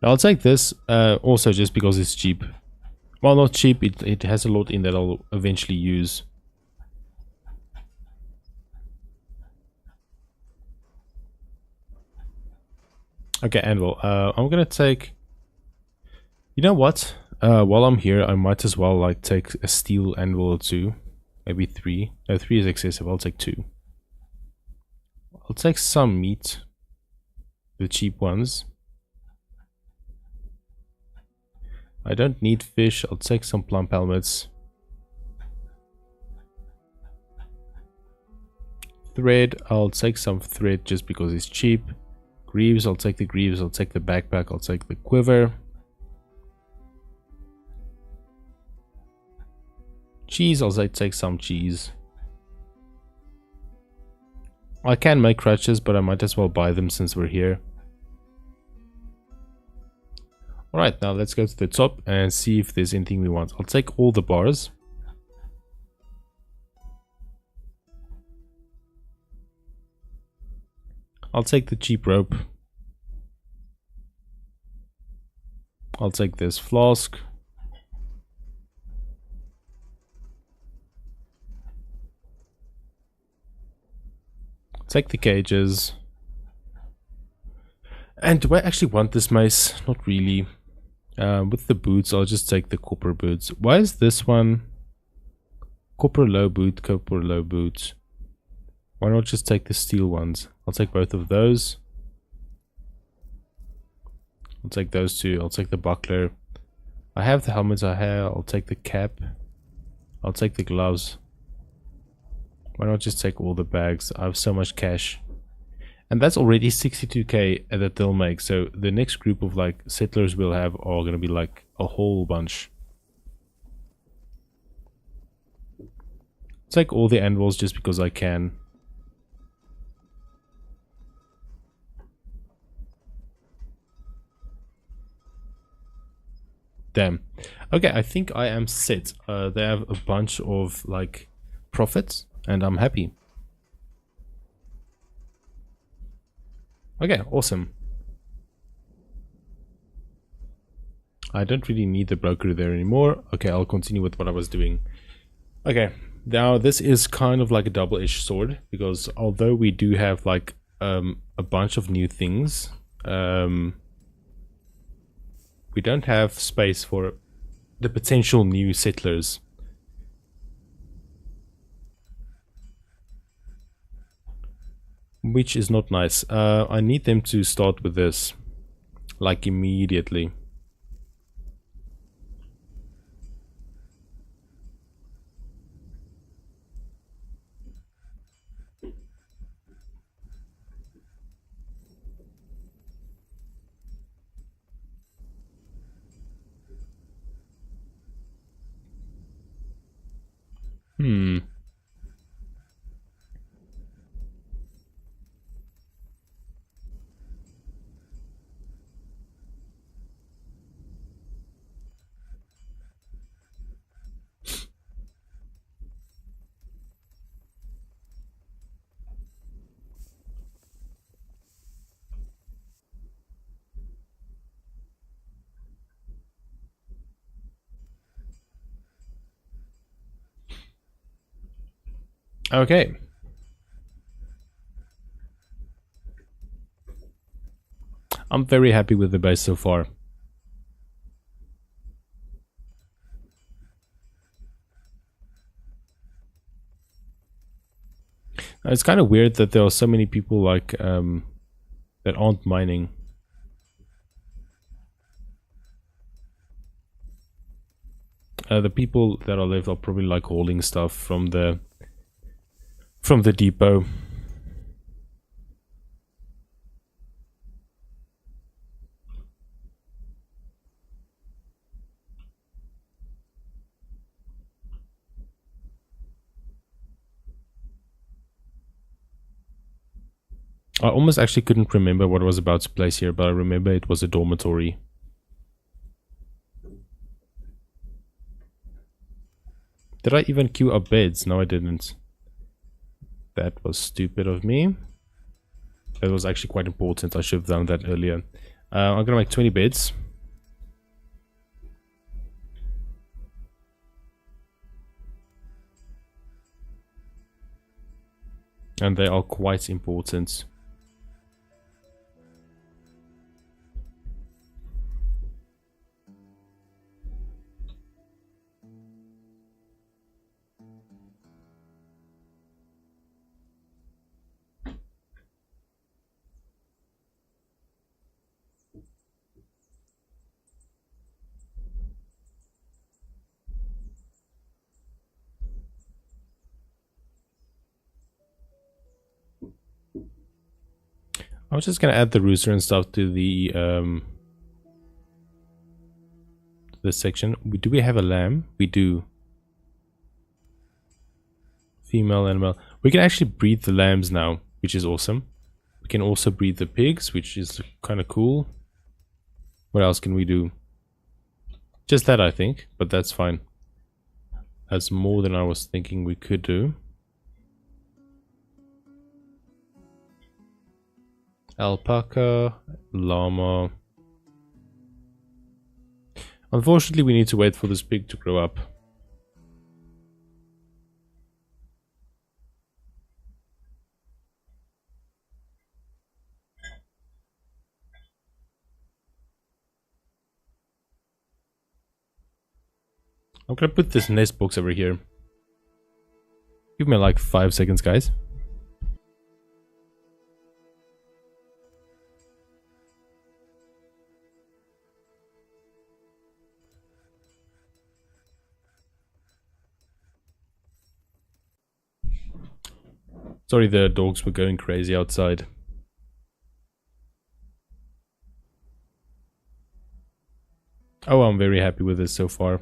I'll take this also just because it's cheap. Well, not cheap, it has a lot in that I'll eventually use. Okay, anvil. I'm gonna take... You know what? While I'm here, I might as well like take a steel anvil or 2. Maybe 3. No, 3 is excessive. I'll take 2. I'll take some meat. The cheap ones. I don't need fish. I'll take some plump helmets. Thread. I'll take some thread just because it's cheap. Greaves. I'll take the greaves. I'll take the backpack. I'll take the quiver. Cheese. I'll take some cheese. I can make crutches, but I might as well buy them since we're here. Alright, now let's go to the top and see if there's anything we want. I'll take all the bars. I'll take the cheap rope. I'll take this flask. Take the cages. And do I actually want this mace? Not really. With the boots, I'll just take the copper boots. Why is this one copper low boot, copper low boot? Why not just take the steel ones? I'll take both of those. I'll take those two. I'll take the buckler. I have the helmets I have. I'll take the cap. I'll take the gloves. Why not just take all the bags? I have so much cash. And that's already 62k that they'll make. So the next group of like settlers we'll have are going to be like a whole bunch. Take all the anvils just because I can. Damn. Okay, I think I am set. They have a bunch of like profits and I'm happy. Okay, awesome. I don't really need the broker there anymore. Okay, I'll continue with what I was doing. Okay, now this is kind of like a double-edged sword because although we do have like a bunch of new things, we don't have space for the potential new settlers. Which is not nice. I need them to start with this, like immediately. Okay. I'm very happy with the base so far. It's kind of weird that there are so many people like that aren't mining. The people that are left are probably like hauling stuff from the depot. I almost actually couldn't remember what I was about to place here, but I remember it was a dormitory. Did I even queue up beds? No, I didn't. That was stupid of me. That was actually quite important. I should have done that earlier. I'm gonna make 20 beds. And they are quite important. I was just gonna add the rooster and stuff to the this section. Do we have a lamb? We do. Female animal. We can actually breed the lambs now, which is awesome. We can also breed the pigs, which is kind of cool. What else can we do? Just that, I think, but that's fine. That's more than I was thinking we could do. Alpaca, llama. Unfortunately, we need to wait for this pig to grow up. I'm gonna put this nest box over here. Give me like 5 seconds, guys. Sorry, the dogs were going crazy outside. Oh, I'm very happy with this so far.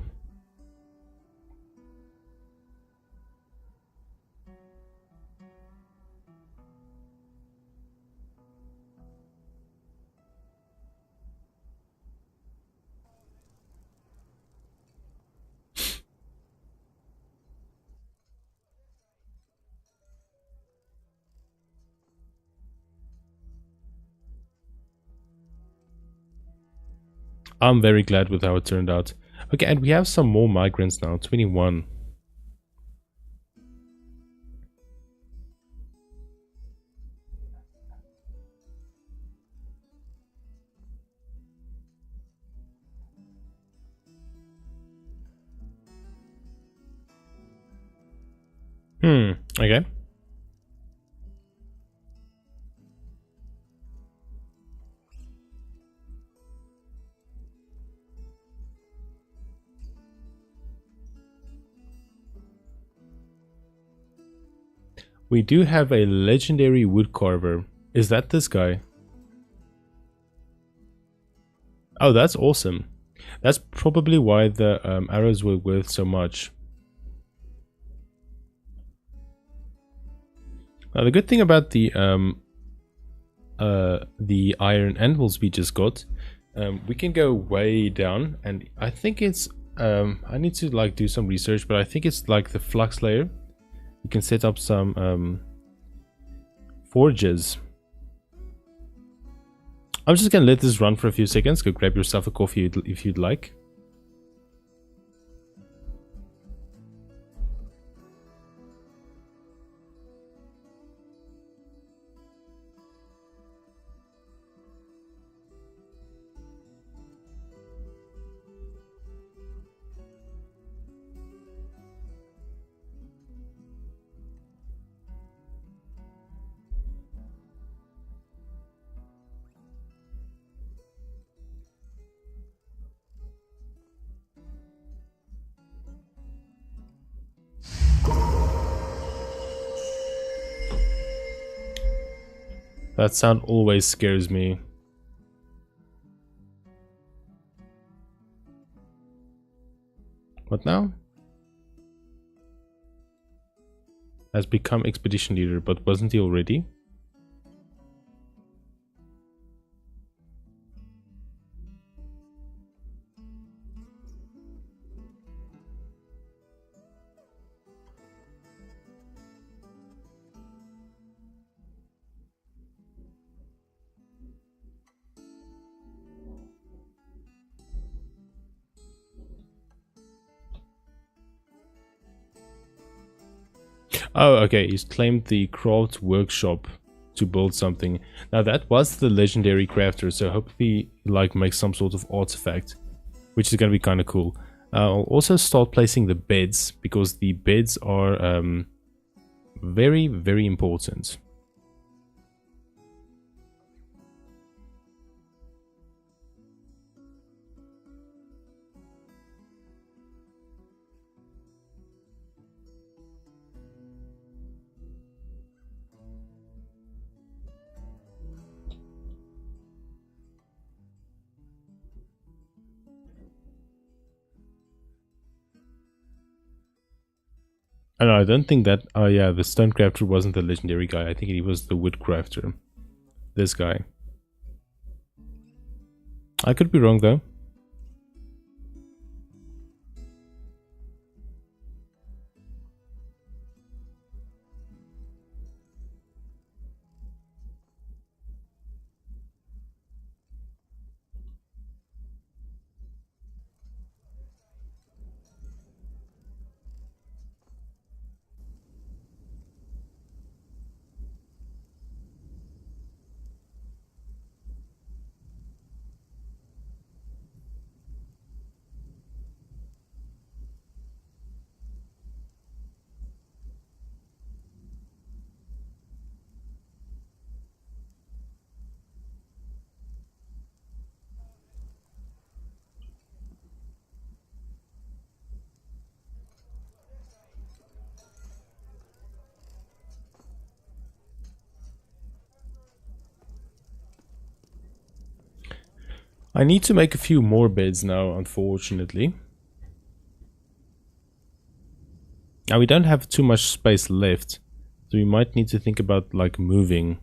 I'm very glad with how it turned out. Okay, and we have some more migrants now, 21. Okay. We do have a legendary woodcarver. Is that this guy? Oh, that's awesome. That's probably why the arrows were worth so much. Now, the good thing about the iron anvils we just got, we can go way down, and I think it's I need to like do some research, but I think it's like the flux layer. You can set up some forges. I'm just gonna let this run for a few seconds. Go grab yourself a coffee if you'd like. That sound always scares me. What now? Has become expedition leader, but wasn't he already? Oh, okay, he's claimed the craft workshop to build something. Now that was the legendary crafter, so hopefully like make some sort of artifact, which is going to be kind of cool. I'll also start placing the beds, because the beds are very, very important. And I don't think that, oh yeah, the stone crafter wasn't the legendary guy. I think he was the wood crafter. This guy. I could be wrong though. I need to make a few more beds now, unfortunately. Now we don't have too much space left, so we might need to think about like moving.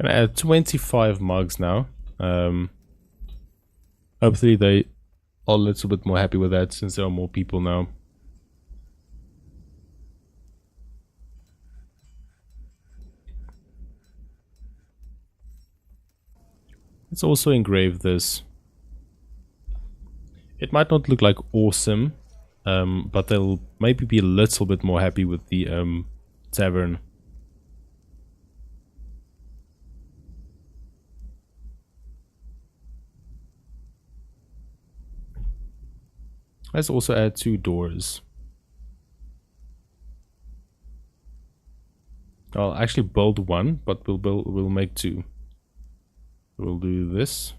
Gonna add 25 mugs now. Hopefully they are a little bit more happy with that since there are more people now. Let's also engrave this. It might not look like awesome, but they'll maybe be a little bit more happy with the tavern. Let's also add 2 doors. I'll actually build one, but we'll make 2. We'll do this.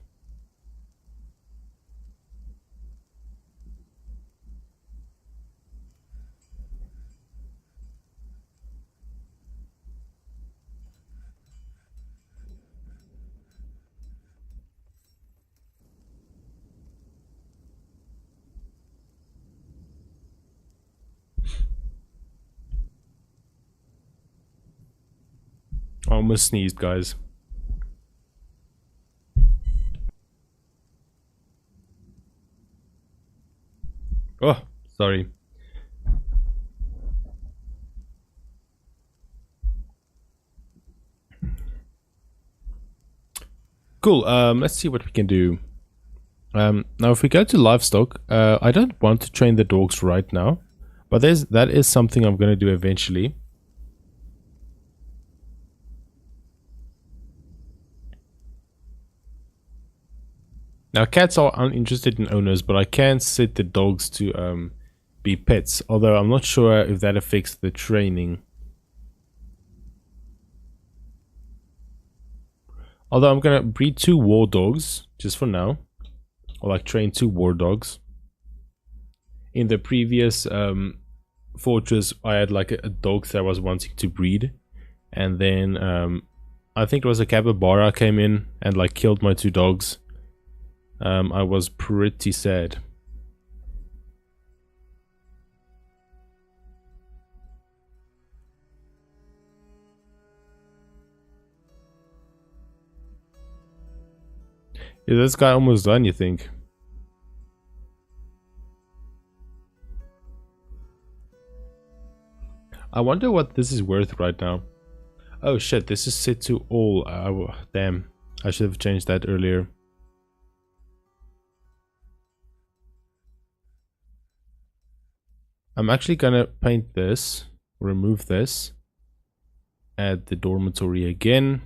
I almost sneezed, guys. Oh, sorry. Cool, let's see what we can do. Now if we go to livestock, I don't want to train the dogs right now, but that is something I'm going to do eventually. Now cats are uninterested in owners, but I can set the dogs to be pets, although I'm not sure if that affects the training. Although I'm gonna breed 2 war dogs, just for now. Or like train 2 war dogs. In the previous fortress, I had like a dog that I was wanting to breed. And then I think it was a capybara came in and like killed my 2 dogs. I was pretty sad. Is this guy almost done, you think? I wonder what this is worth right now. Oh shit, this is set to all. Damn, I should have changed that earlier. I'm actually gonna paint this, remove this, add the dormitory again.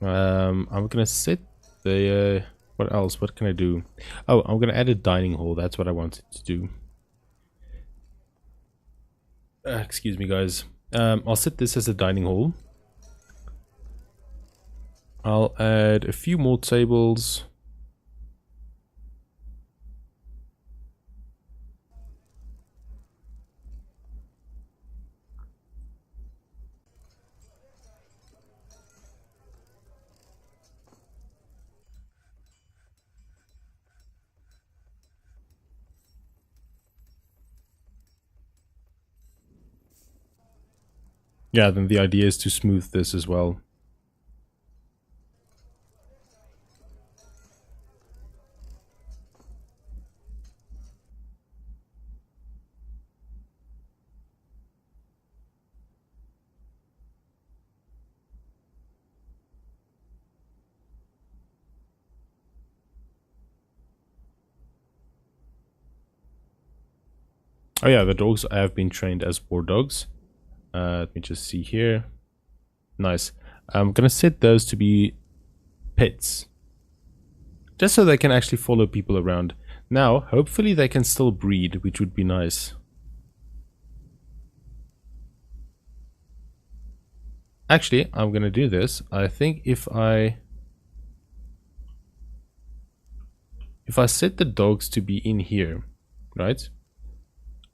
I'm gonna set the what else? What can I do? Oh, I'm gonna add a dining hall. That's what I wanted to do. Excuse me, guys. I'll set this as a dining hall. I'll add a few more tables. Yeah, then the idea is to smooth this as well. Oh yeah, the dogs have been trained as war dogs. Let me just see here. Nice. I'm gonna set those to be pets, just so they can actually follow people around. Now, hopefully they can still breed, which would be nice. Actually, I'm gonna do this. I think if I set the dogs to be in here, right?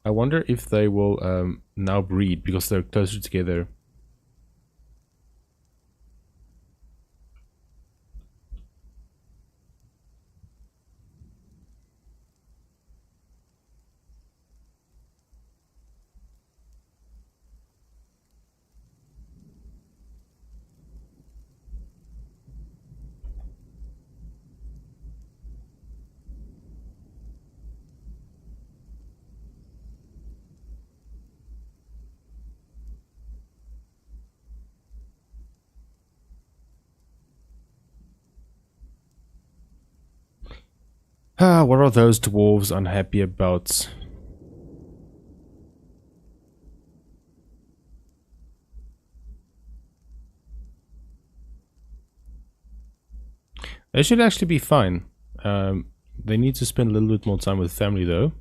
I wonder if they will now breed because they're closer together. Ah, what are those dwarves unhappy about? They should actually be fine. They need to spend a little bit more time with family though.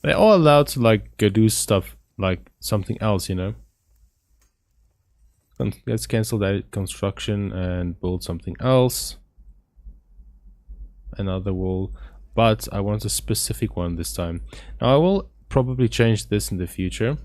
They are allowed to like go do stuff like something else, you know. Let's cancel that construction and build something else. Another wall, but I want a specific one this time. Now I will probably change this in the future.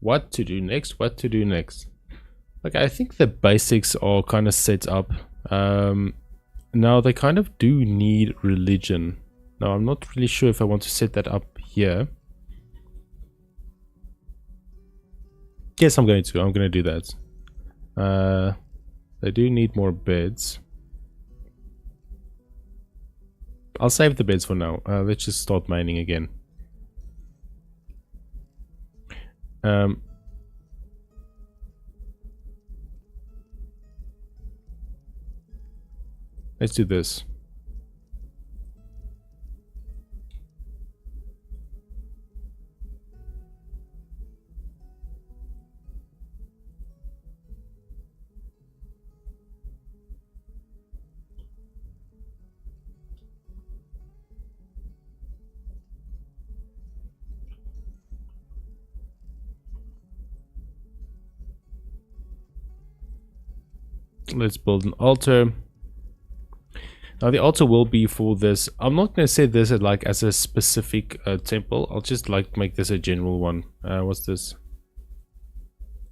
What to do next? What to do next? Okay, I think the basics are kind of set up. Now they kind of do need religion. Now I'm not really sure if I want to set that up here. Yes, I'm going to do that. They do need more beds. I'll save the beds for now. Let's just start mining again. Let's do this. Let's build an altar. Now the altar will be for this. I'm not going to say this as a specific temple. I'll just like make this a general one. What's this?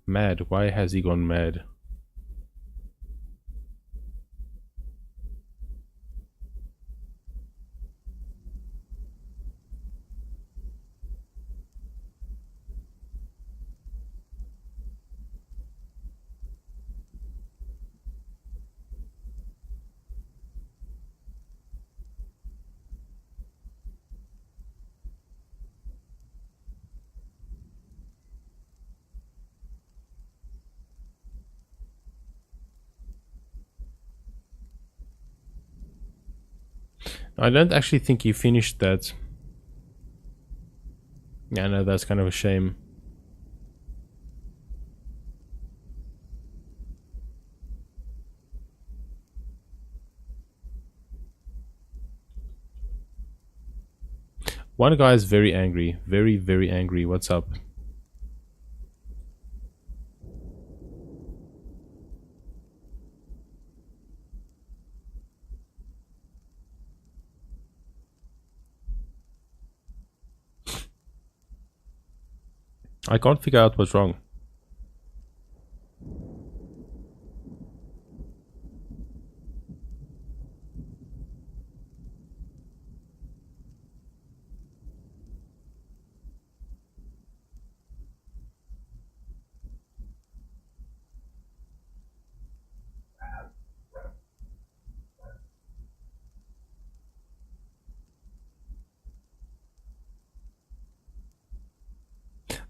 Mad. Why has he gone mad? I don't actually think he finished that. Yeah, no, that's kind of a shame. One guy is very angry. Very, very angry. What's up? I can't figure out what's wrong.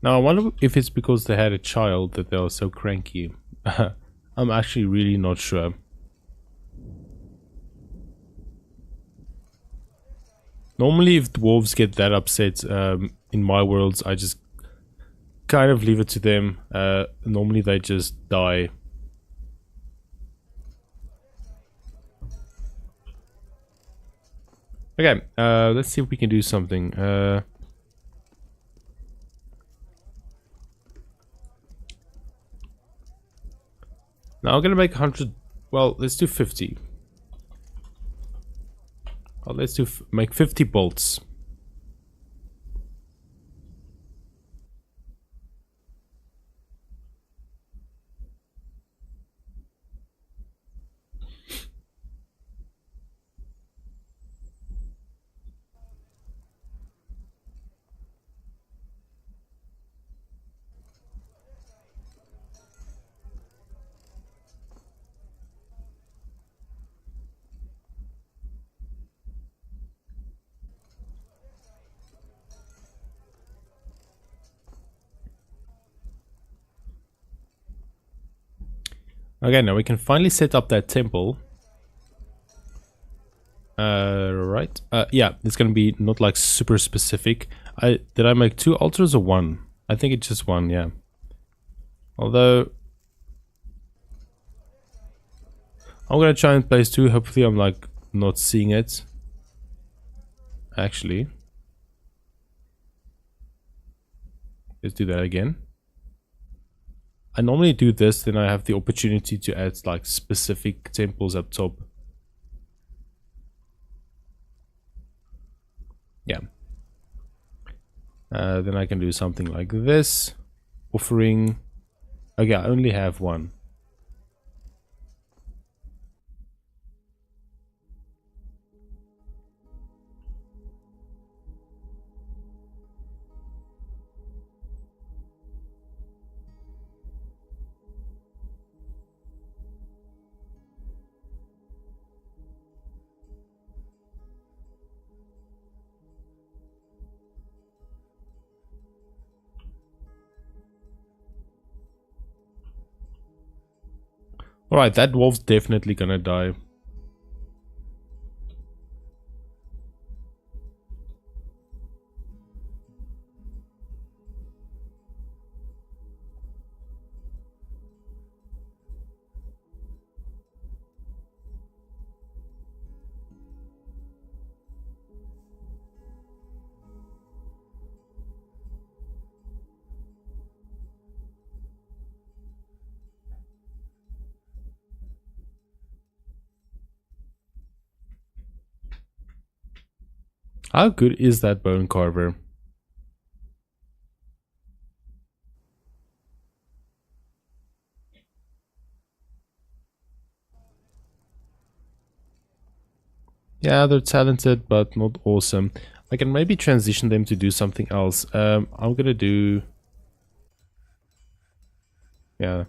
Now I wonder if it's because they had a child that they are so cranky. I'm actually really not sure. Normally if dwarves get that upset in my worlds, I just kind of leave it to them. Normally they just die. Okay, let's see if we can do something. Now I'm gonna make 100. Well, let's do 50. Oh, let's do make 50 bolts. Okay, now we can finally set up that temple. Right. Yeah, it's gonna be not like super specific. Did I make 2 altars or 1? I think it's just 1, yeah. Although I'm gonna try and place 2. Hopefully I'm like not seeing it. Actually. Let's do that again. I normally do this, then I have the opportunity to add like specific temples up top. Yeah. Then I can do something like this. Offering. Okay, I only have 1. Alright, that dwarf's definitely gonna die. How good is that bone carver? Yeah, they're talented, but not awesome. I can maybe transition them to do something else. I'm gonna do... Yeah.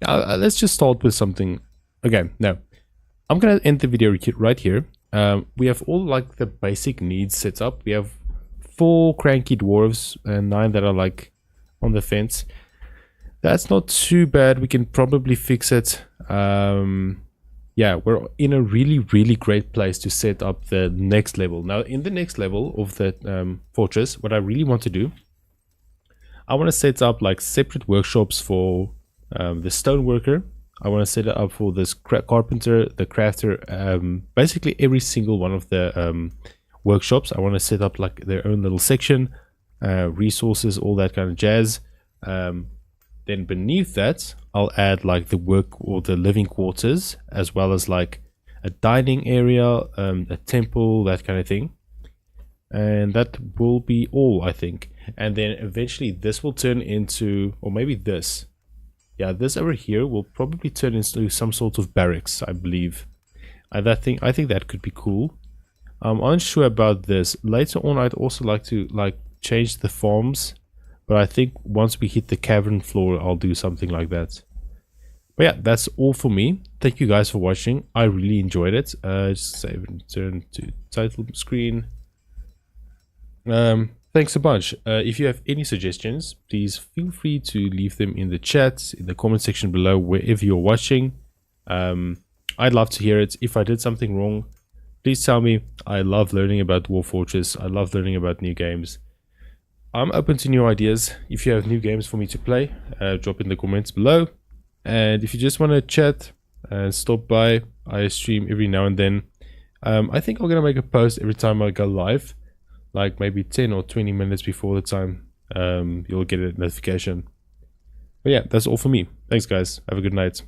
Let's just start with something. Okay, now I'm gonna end the video right here. We have all like the basic needs set up. We have 4 cranky dwarves and 9 that are like on the fence. That's not too bad. We can probably fix it. Yeah, we're in a really great place to set up the next level. Now, in the next level of the fortress, what I really want to do, I want to set up like separate workshops for the stoneworker. I want to set it up for this carpenter, the crafter, basically every single one of the workshops. I want to set up like their own little section, resources, all that kind of jazz. Then beneath that, I'll add like the work or the living quarters, as well as like a dining area, a temple, that kind of thing. And that will be all, I think. And then eventually this will turn into, or maybe this. Yeah, this over here will probably turn into some sort of barracks, I believe. I think that could be cool. I'm unsure about this. Later on, I'd also like to change the farms, but I think once we hit the cavern floor, I'll do something like that. But yeah, that's all for me. Thank you guys for watching. I really enjoyed it. Just save and turn to title screen. Thanks a bunch. If you have any suggestions, please feel free to leave them in the chat, in the comment section below, wherever you're watching. I'd love to hear it. If I did something wrong, please tell me. I love learning about Dwarf Fortress. I love learning about new games. I'm open to new ideas. If you have new games for me to play, drop in the comments below. And if you just want to chat and stop by, I stream every now and then. I think I'm going to make a post every time I go live. Like maybe 10 or 20 minutes before the time. You'll get a notification. But yeah, that's all for me. Thanks guys. Have a good night.